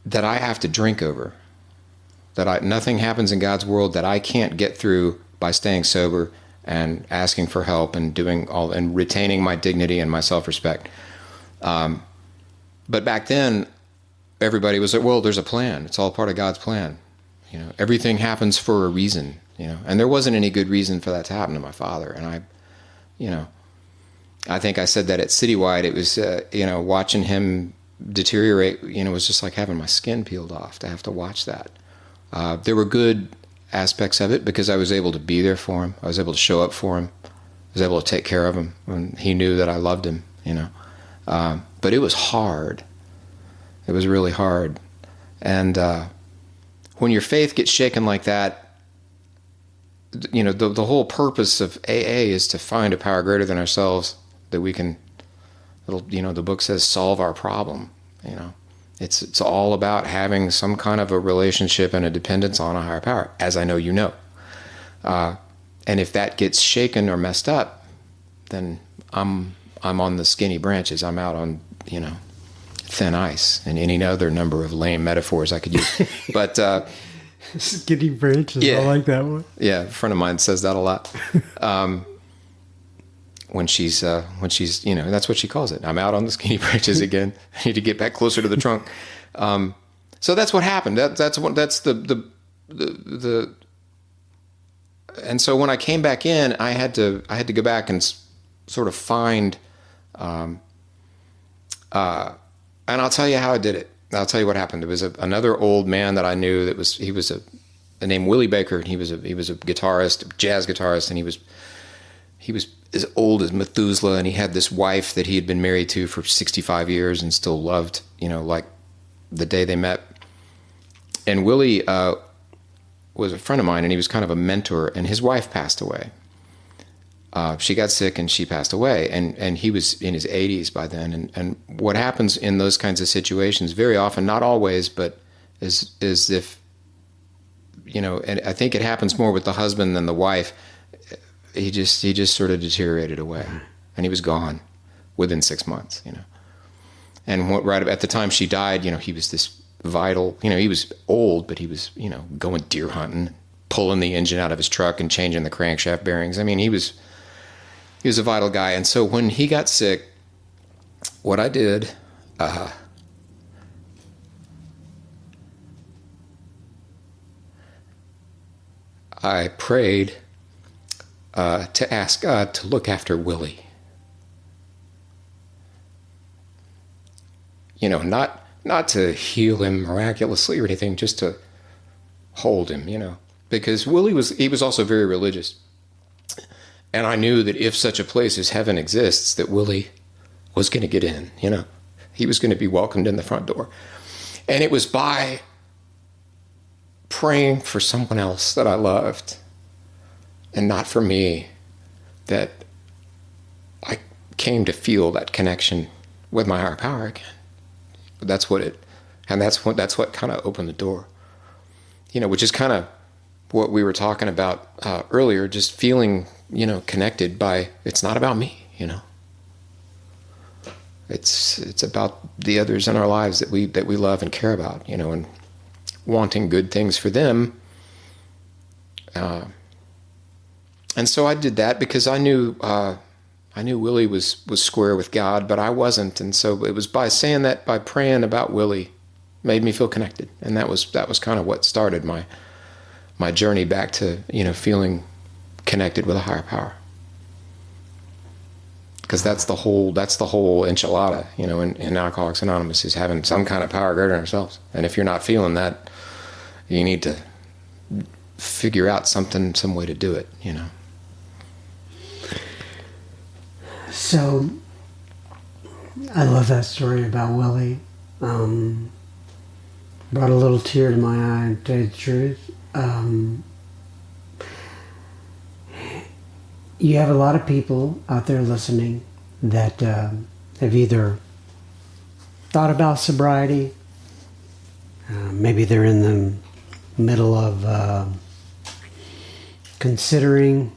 that I have to drink over. Nothing happens in God's world that I can't get through by staying sober and asking for help and doing all and retaining my dignity and my self-respect. But back then, everybody was like, well, there's a plan. It's all part of God's plan. Everything happens for a reason, and there wasn't any good reason for that to happen to my father. And I think I said that at Citywide. It was, watching him deteriorate, was just like having my skin peeled off to have to watch that. There were good aspects of it because I was able to be there for him. I was able to show up for him. I was able to take care of him when he knew that I loved him, but it was hard. It was really hard. And when your faith gets shaken like that, the whole purpose of AA is to find a power greater than ourselves that we can, the book says, solve our problem. It's all about having some kind of a relationship and a dependence on a higher power, as I know you know. And if that gets shaken or messed up, then I'm on the skinny branches. I'm out on, thin ice, and any other number of lame metaphors I could use. But skinny branches, yeah, I like that one. Yeah, a friend of mine says that a lot. When she's, that's what she calls it. I'm out on the skinny branches again. I need to get back closer to the trunk. So that's what happened. That's the. And so when I came back in, I had to go back and sort of find. And I'll tell you how I did it. I'll tell you what happened. There was another old man that I knew he was named Willie Baker, and he was a guitarist, a jazz guitarist, and he was as old as Methuselah, and he had this wife that he had been married to for 65 years and still loved, like the day they met. And Willie was a friend of mine, and he was kind of a mentor, and his wife passed away. She got sick and she passed away, and he was in his 80s by then. And what happens in those kinds of situations, very often, not always, but is if, and I think it happens more with the husband than the wife, he just sort of deteriorated away, and he was gone within 6 months, And right at the time she died, he was this vital, he was old, but he was, going deer hunting, pulling the engine out of his truck and changing the crankshaft bearings. I mean, he was a vital guy. And so when he got sick, what I did, I prayed to ask God to look after Willie. Not to heal him miraculously or anything, just to hold him, because Willie was also very religious. And I knew that if such a place as heaven exists, that Willie was going to get in, He was going to be welcomed in the front door. And it was by praying for someone else that I loved and not for me that I came to feel that connection with my higher power again. That's what kind of opened the door, which is kind of what we were talking about earlier, just feeling, connected by, it's not about me, It's about the others in our lives that we love and care about, and wanting good things for them. And so I did that because I knew Willie was square with God, but I wasn't. And so it was by saying that, by praying about Willie, made me feel connected. And that was kind of what started my journey back to, feeling connected with a higher power. Because that's the whole enchilada, in Alcoholics Anonymous, is having some kind of power greater than ourselves. And if you're not feeling that, you need to figure out some way to do it, So, I love that story about Willie. Brought a little tear to my eye, to tell you the truth. You have a lot of people out there listening that have either thought about sobriety. Maybe they're in the middle of considering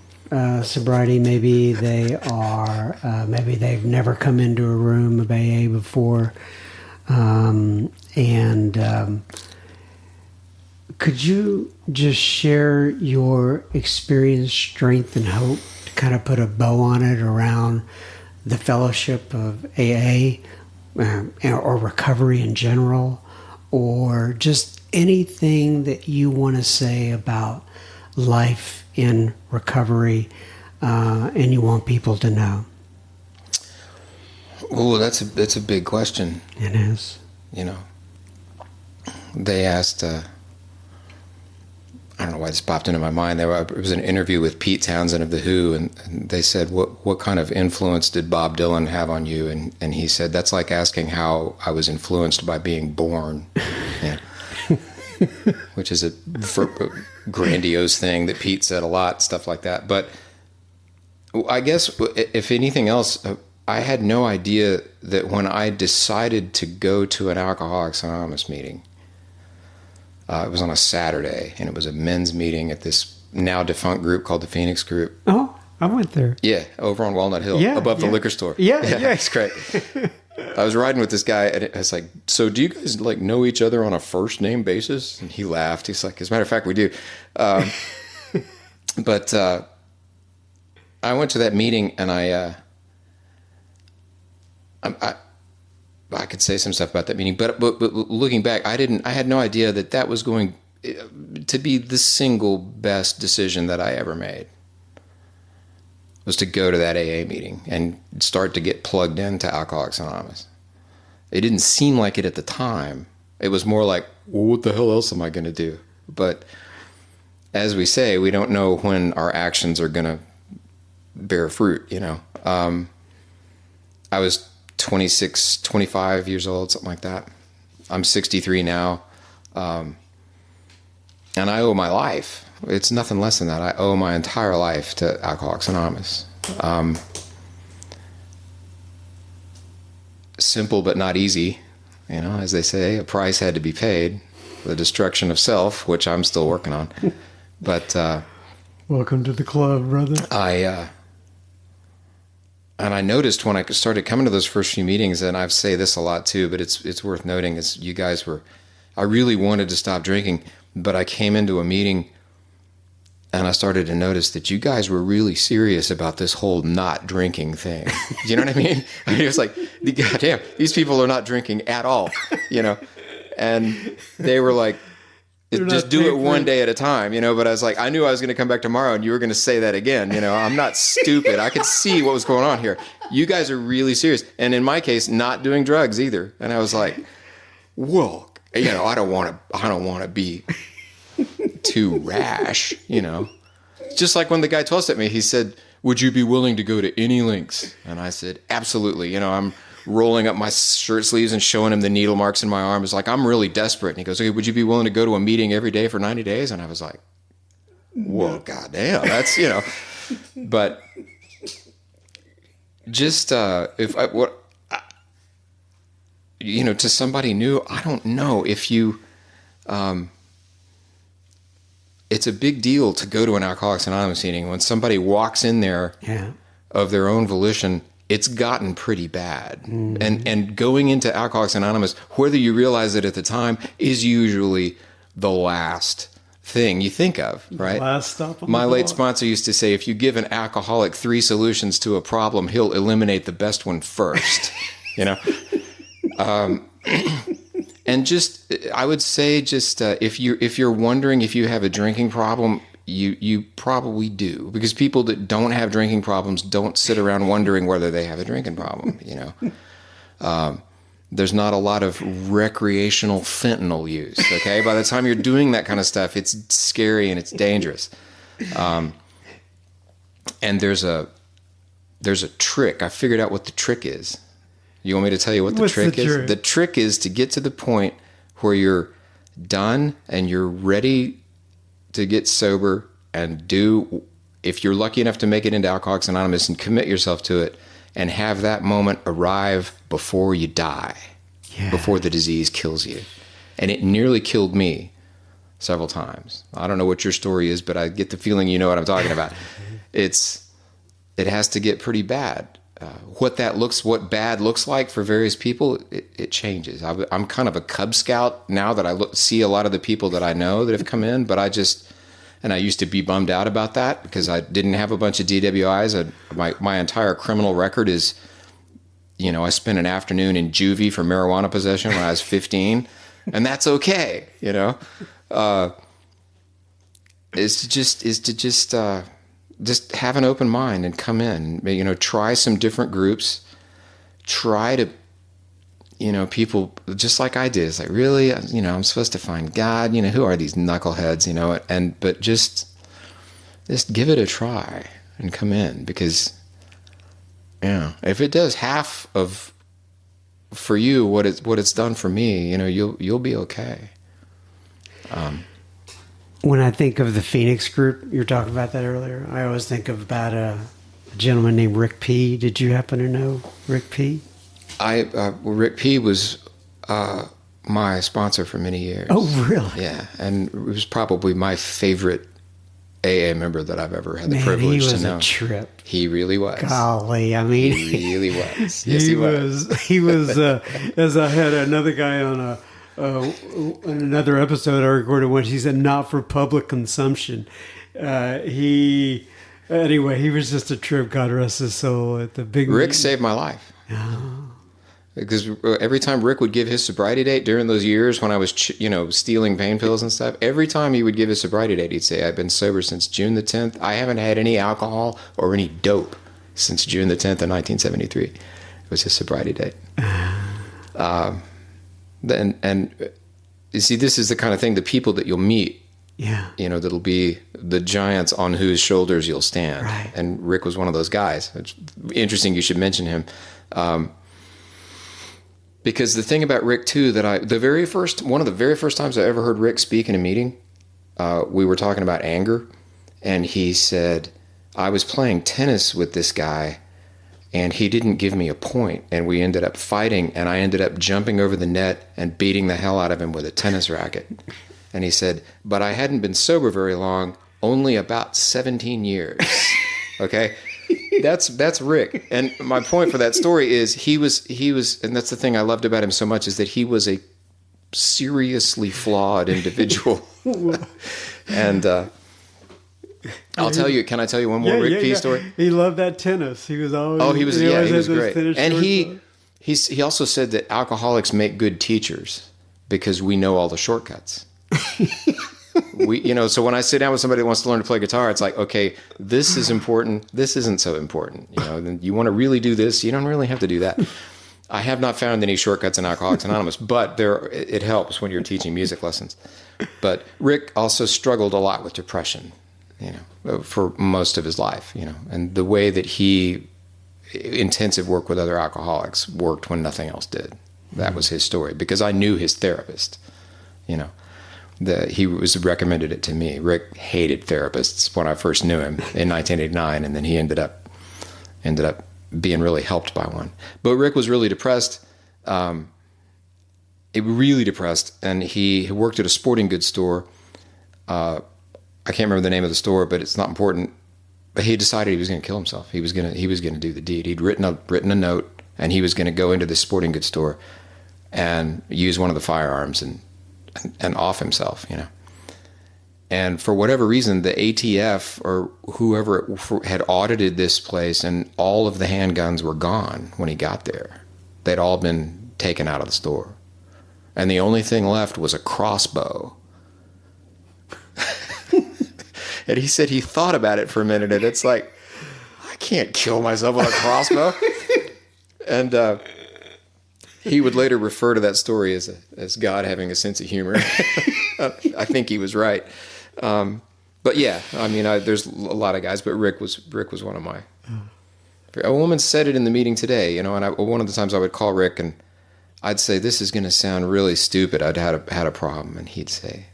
sobriety. Maybe they are. Maybe they've never come into a room of AA before. Could you just share your experience, strength, and hope to kind of put a bow on it around the fellowship of AA or recovery in general, or just anything that you want to say about life in recovery and you want people to know? Oh, that's a big question. It is. You know, they asked. I don't know why this popped into my mind. There was an interview with Pete Townsend of The Who, and they said, "What kind of influence did Bob Dylan have on you?" And he said, "That's like asking how I was influenced by being born." Yeah. Which is a grandiose thing that Pete said a lot, stuff like that. But I guess, if anything else, I had no idea that when I decided to go to an Alcoholics Anonymous meeting, it was on a Saturday, and it was a men's meeting at this now defunct group called the Phoenix Group. Oh, I went there. Yeah, over on Walnut Hill, above the liquor store. Yeah, it's great. I was riding with this guy, and I was like, "So do you guys like know each other on a first name basis?" And he laughed. He's like, "As a matter of fact, we do." But I went to that meeting, and I could say some stuff about that meeting, but looking back, I had no idea that was going to be the single best decision that I ever made, was to go to that AA meeting and start to get plugged into Alcoholics Anonymous. It didn't seem like it at the time. It was more like, well, what the hell else am I going to do? But as we say, we don't know when our actions are going to bear fruit, you know. I was 26, 25 years old, something like that. I'm 63 now. And I owe my life. It's nothing less than that. I owe my entire life to Alcoholics Anonymous. Simple but not easy. You know, as they say, a price had to be paid. The destruction of self, which I'm still working on. But welcome to the club, brother. And I noticed when I started coming to those first few meetings, and I say this a lot too, but it's worth noting, is you guys were, I really wanted to stop drinking, but I came into a meeting and I started to notice that you guys were really serious about this whole not drinking thing. Do you know what I mean? It was like, goddamn, these people are not drinking at all, you know? And they were like, just do it one day at a time, you know? But I was like, I knew I was going to come back tomorrow and you were going to say that again. You know, I'm not stupid. I could see what was going on here. You guys are really serious. And in my case, not doing drugs either. And I was like, whoa, you know, I don't want to be too rash, you know? Just like when the guy tossed at me, he said, would you be willing to go to any lengths? And I said, absolutely. You know, I'm rolling up my shirt sleeves and showing him the needle marks in my arm. It's like, I'm really desperate. And he goes, okay, would you be willing to go to a meeting every day for 90 days? And I was like, whoa, goddamn, that's, you know, but just, to somebody new, I don't know if you, it's a big deal to go to an Alcoholics Anonymous meeting. When somebody walks in there of their own volition, it's gotten pretty bad. Mm-hmm. And going into Alcoholics Anonymous, whether you realize it at the time, is usually the last thing you think of, right? Last stop on My late sponsor used to say, if you give an alcoholic 3 solutions to a problem, he'll eliminate the best one first, you know? And just, I would say just, if you're wondering if you have a drinking problem, you probably do, because people that don't have drinking problems don't sit around wondering whether they have a drinking problem, you know. There's not a lot of recreational fentanyl use, okay? By the time you're doing that kind of stuff, it's scary and it's dangerous. And there's a trick. I figured out what the trick is. You want me to tell you what the trick is? The trick is to get to the point where you're done and you're ready to get sober and do, if you're lucky enough to make it into Alcoholics Anonymous, and commit yourself to it and have that moment arrive before you die. before the disease kills you. And it nearly killed me several times. I don't know what your story is, but I get the feeling you know what I'm talking about. It has to get pretty bad. What bad looks like for various people, it changes. I'm kind of a Cub Scout now that I see a lot of the people that I know that have come in, but I used to be bummed out about that because I didn't have a bunch of DWIs. My entire criminal record is, I spent an afternoon in juvie for marijuana possession when I was 15, and that's okay, is to just have an open mind and come in, try some different groups, try to, people just like I did. It's like, really, I'm supposed to find God, who are these knuckleheads, but just give it a try and come in, because, if it does half of, for you, what it's done for me, you'll be okay. When I think of the Phoenix group, you were talking about that earlier, I always think about a gentleman named Rick P. Did you happen to know Rick P.? Rick P. was my sponsor for many years. Oh, really? Yeah, and it was probably my favorite AA member that I've ever had the privilege to know. He was a trip. He really was. Golly, I mean, he really was. Yes, he was. He was. As I had another guy on in another episode I recorded once, he said, "Not for public consumption." Anyway, he was just a trip. God rest his soul. At the big Rick saved my life. Oh. Because every time Rick would give his sobriety date during those years when I was, stealing pain pills and stuff, every time he would give his sobriety date, he'd say, "I've been sober since June the 10th. I haven't had any alcohol or any dope since June the 10th of 1973. It was his sobriety date. And you see, this is the kind of thing, the people that you'll meet, that'll be the giants on whose shoulders you'll stand. Right. And Rick was one of those guys. It's interesting you should mention him. Because the thing about Rick too, one of the very first times I ever heard Rick speak in a meeting, we were talking about anger, and he said, I was playing tennis with this guy and he didn't give me a point, and we ended up fighting, and I ended up jumping over the net and beating the hell out of him with a tennis racket. And he said, but I hadn't been sober very long, only about 17 years. Okay? That's Rick. And my point for that story is he was, and that's the thing I loved about him so much, is that he was a seriously flawed individual. And I'll tell you, can I tell you one more Rick P story? He loved that tennis. He was always, he was great. And he also said that alcoholics make good teachers because we know all the shortcuts. So when I sit down with somebody that wants to learn to play guitar, it's like, okay, this is important. This isn't so important. Then you want to really do this. You don't really have to do that. I have not found any shortcuts in Alcoholics Anonymous, but it helps when you're teaching music lessons. But Rick also struggled a lot with depression, for most of his life, and the way that intensive work with other alcoholics worked when nothing else did. That was his story, because I knew his therapist, he was recommended it to me. Rick hated therapists when I first knew him in 1989, and then he ended up being really helped by one. But Rick was really depressed, and he worked at a sporting goods store. I can't remember the name of the store, but it's not important. But he decided he was going to kill himself. He was going to do the deed. He'd written a note, and he was going to go into this sporting goods store and use one of the firearms and off himself, And for whatever reason, the ATF or whoever had audited this place, and all of the handguns were gone when he got there. They'd all been taken out of the store. And the only thing left was a crossbow. And he said he thought about it for a minute, and it's like, I can't kill myself with a crossbow. And he would later refer to that story as God having a sense of humor. I think he was right. But yeah, there's a lot of guys, but Rick was one of my. A woman said it in the meeting today, and one of the times I would call Rick and I'd say, this is going to sound really stupid. I'd had a problem, and he'd say,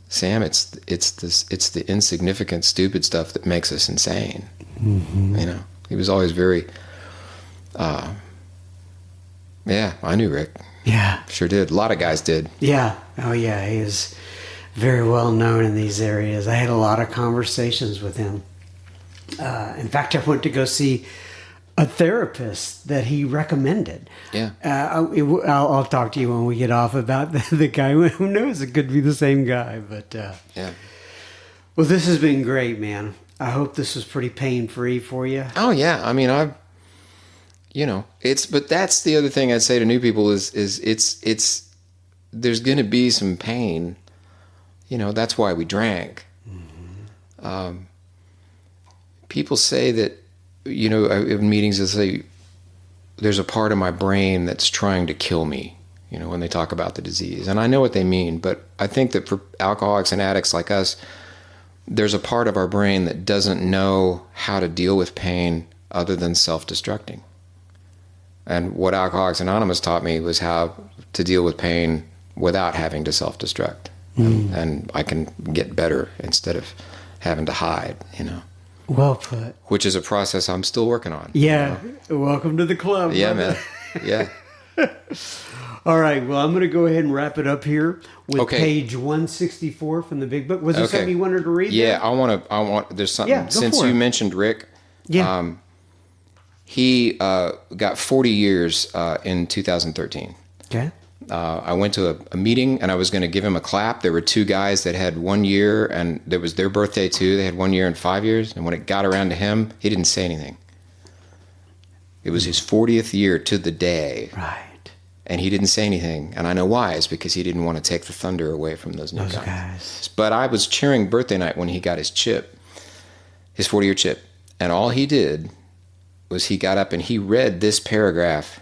Sam, it's the insignificant, stupid stuff that makes us insane. Mm-hmm. He was always very Yeah, I knew Rick. Yeah. Sure did. A lot of guys did. Yeah. Oh, yeah. He is very well known in these areas. I had a lot of conversations with him. In fact, I went to go see a therapist that he recommended. Yeah. I'll talk to you when we get off about the guy. Who knows? It could be the same guy. But Yeah. well, this has been great, man. I hope this was pretty pain-free for you. Oh yeah. I mean, but that's the other thing I'd say to new people is it's there's going to be some pain. That's why we drank. Mm-hmm. People say that, in meetings, they say there's a part of my brain that's trying to kill me, when they talk about the disease. And I know what they mean, but I think that for alcoholics and addicts like us, there's a part of our brain that doesn't know how to deal with pain other than self-destructing. And what Alcoholics Anonymous taught me was how to deal with pain without having to self-destruct. And I can get better instead of having to hide, Well put. Which is a process I'm still working on. Yeah. Welcome to the club. Yeah, brother. man. Yeah. All right. Well, I'm going to go ahead and wrap it up here with Okay. page 164 from the Big Book. Was there Okay. something you wanted to read? Yeah, there? there's something, Yeah, go since for you it. mentioned Rick, Yeah. he got 40 years in 2013. Okay. I went to a meeting and I was going to give him a clap. There were two guys that had 1 year, and there was their birthday too. They had 1 year and 5 years. And when it got around to him, he didn't say anything. It was his 40th year to the day. Right. And he didn't say anything. And I know why. It's because he didn't want to take the thunder away from those new Those guys. guys. But I was cheering birthday night when he got his chip, his 40-year chip. And all he did was he got up and he read this paragraph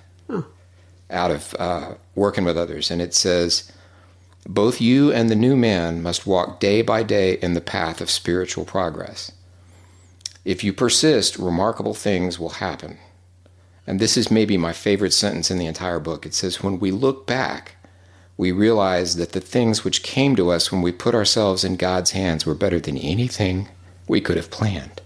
out of Working with Others. And it says, both you and the new man must walk day by day in the path of spiritual progress. If you persist, remarkable things will happen. And this is maybe my favorite sentence in the entire book. It says, when we look back, we realize that the things which came to us when we put ourselves in God's hands were better than anything we could have planned.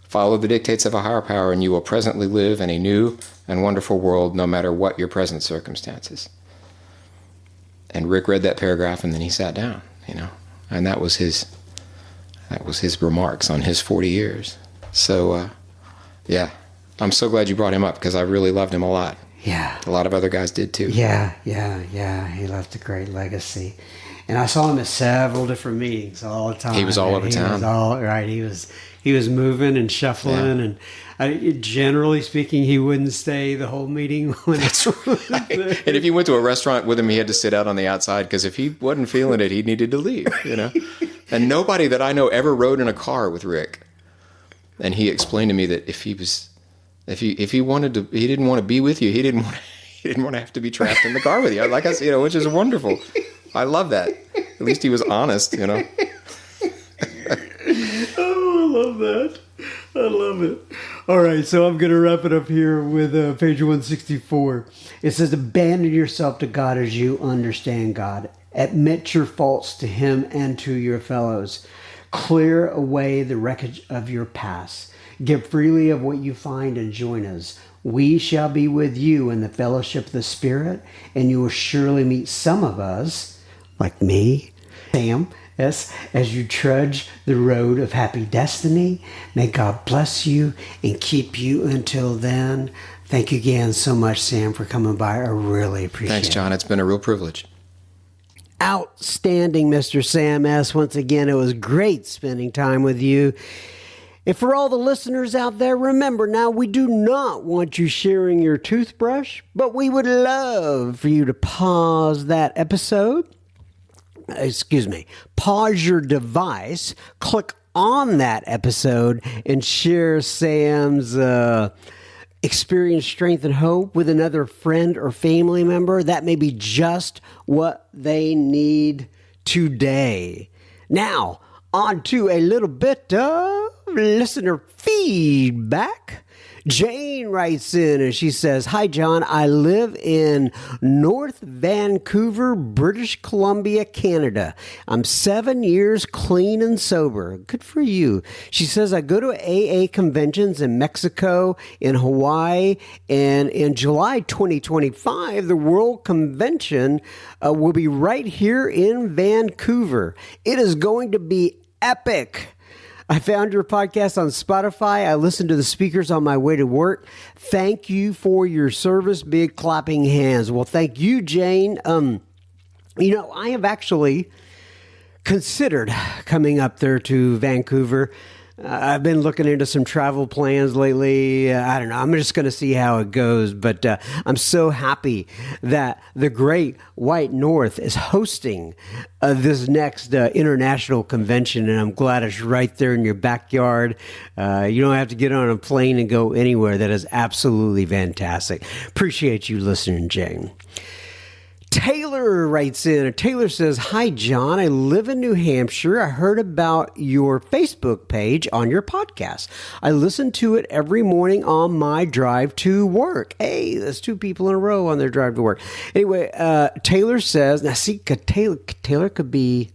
Follow the dictates of a higher power, and you will presently live in a new and wonderful world, no matter what your present circumstances. And Rick read that paragraph, and then he sat down, and that was his remarks on his 40 years. So, yeah, I'm so glad you brought him up because I really loved him a lot. Yeah. A lot of other guys did too. Yeah. He left a great legacy. And I saw him at several different meetings all the time. He was all over town. He was moving and shuffling, Yeah. and generally speaking, he wouldn't stay the whole meeting. That's right. And if you went to a restaurant with him, he had to sit out on the outside because if he wasn't feeling it, he needed to leave. And nobody that I know ever rode in a car with Rick. And he explained to me that if he didn't want to be with you, he didn't want to have to be trapped in the car with you. Like I said, which is wonderful. I love that. At least he was honest, Oh, I love that. I love it. All right, so I'm going to wrap it up here with page 164. It says, abandon yourself to God as you understand God. Admit your faults to Him and to your fellows. Clear away the wreckage of your past. Give freely of what you find and join us. We shall be with you in the fellowship of the Spirit, and you will surely meet some of us, like me, Sam, yes, as you trudge the road of happy destiny. May God bless you and keep you until then. Thank you again so much, Sam, for coming by. I really appreciate it. Thanks, John. It's been a real privilege. Outstanding, Mr. Sam S. Once again, it was great spending time with you. And for all the listeners out there, remember now, we do not want you sharing your toothbrush, but we would love for you to pause that episode. Pause your device, click on that episode, and share Sam's experience, strength, and hope with another friend or family member. That may be just what they need today. Now, on to a little bit of listener feedback. Jane writes in and she says, "Hi, John. I live in North Vancouver, British Columbia, Canada. I'm 7 years clean and sober." Good for you. She says, "I go to AA conventions in Mexico, in Hawaii, and in July 2025, the World Convention will be right here in Vancouver. It is going to be epic. I found your podcast on Spotify. I listened to the speakers on my way to work. Thank you for your service." Big clapping hands. Well, thank you, Jane. I have actually considered coming up there to Vancouver. I've been looking into some travel plans lately. I don't know. I'm just going to see how it goes. But I'm so happy that the Great White North is hosting this next international convention. And I'm glad it's right there in your backyard. You don't have to get on a plane and go anywhere. That is absolutely fantastic. Appreciate you listening, Jane. Taylor writes in. Taylor says, "Hi, John. I live in New Hampshire. I heard about your Facebook page on your podcast. I listen to it every morning on my drive to work." Hey, that's two people in a row on their drive to work. Anyway, Taylor says, now see, Taylor could be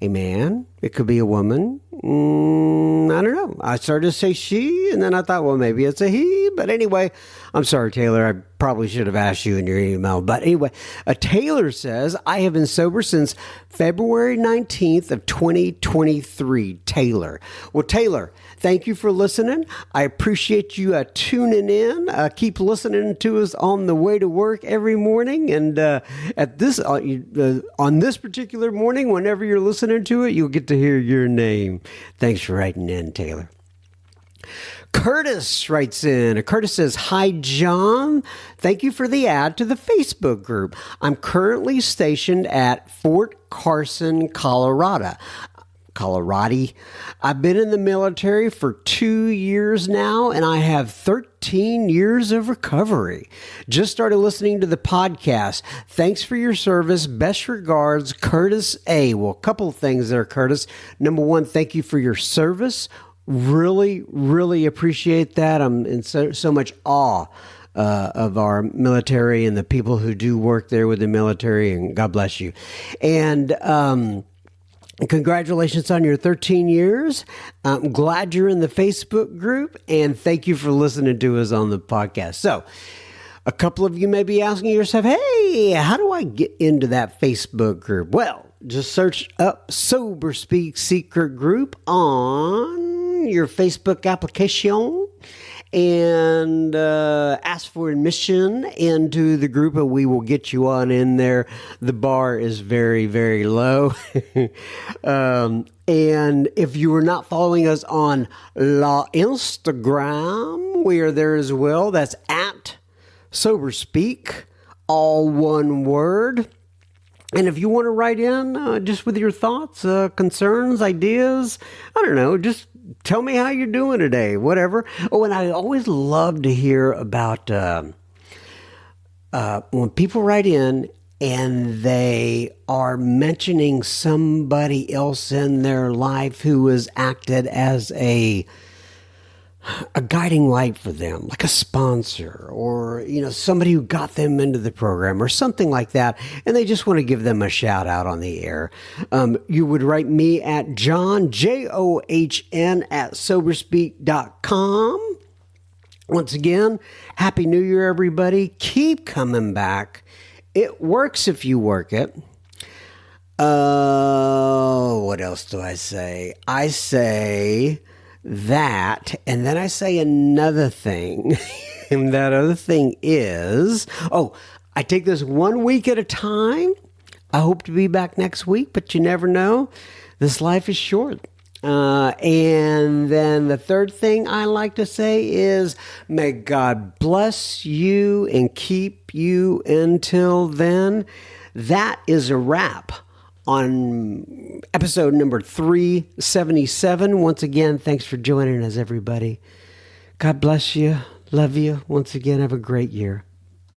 a man. It could be a woman. I don't know. I started to say she, and then I thought, well, maybe it's a he. But anyway, I'm sorry, Taylor. I probably should have asked you in your email. But anyway, Taylor says, "I have been sober since February 19th of 2023. Taylor. Well, Taylor, thank you for listening. I appreciate you tuning in. Keep listening to us on the way to work every morning. And on this particular morning, whenever you're listening to it, you'll get to hear your name. Thanks for writing in, Taylor. Curtis writes in. Curtis says, "Hi, John. Thank you for the ad to the Facebook group. I'm currently stationed at Fort Carson, Colorado. I've been in the military for 2 years now, and I have 13 years of recovery. Just started listening to the podcast. Thanks for your service. Best regards, Curtis A." Well, a couple of things there, Curtis. Number one, thank you for your service. Really, really appreciate that. I'm in so much awe of our military and the people who do work there with the military, and God bless you. And congratulations on your 13 years. I'm glad you're in the Facebook group, and thank you for listening to us on the podcast. So, a couple of you may be asking yourself, hey, how do I get into that Facebook group? Well, just search up Sober Speak Secret Group on your Facebook application and ask for admission into the group, and we will get you on in there. The bar is very, very low. And if you are not following us on Instagram, we are there as well. That's at Sober Speak, all one word. And if you want to write in just with your thoughts, concerns, ideas, I don't know, just tell me how you're doing today, whatever. Oh, and I always love to hear about when people write in and they are mentioning somebody else in their life who has acted as a guiding light for them, like a sponsor or, somebody who got them into the program or something like that. And they just want to give them a shout out on the air. You would write me at John, JOHN at soberspeak.com. Once again, Happy New Year, everybody. Keep coming back. It works if you work it. What else do I say? I say that, and then I say another thing. And that other thing is, I take this 1 week at a time. I hope to be back next week, but you never know. This life is short. And then the third thing I like to say is, may God bless you and keep you until then. That is a wrap on episode number 377. Once again, thanks for joining us, everybody. God bless you. Love you. Once again, have a great year.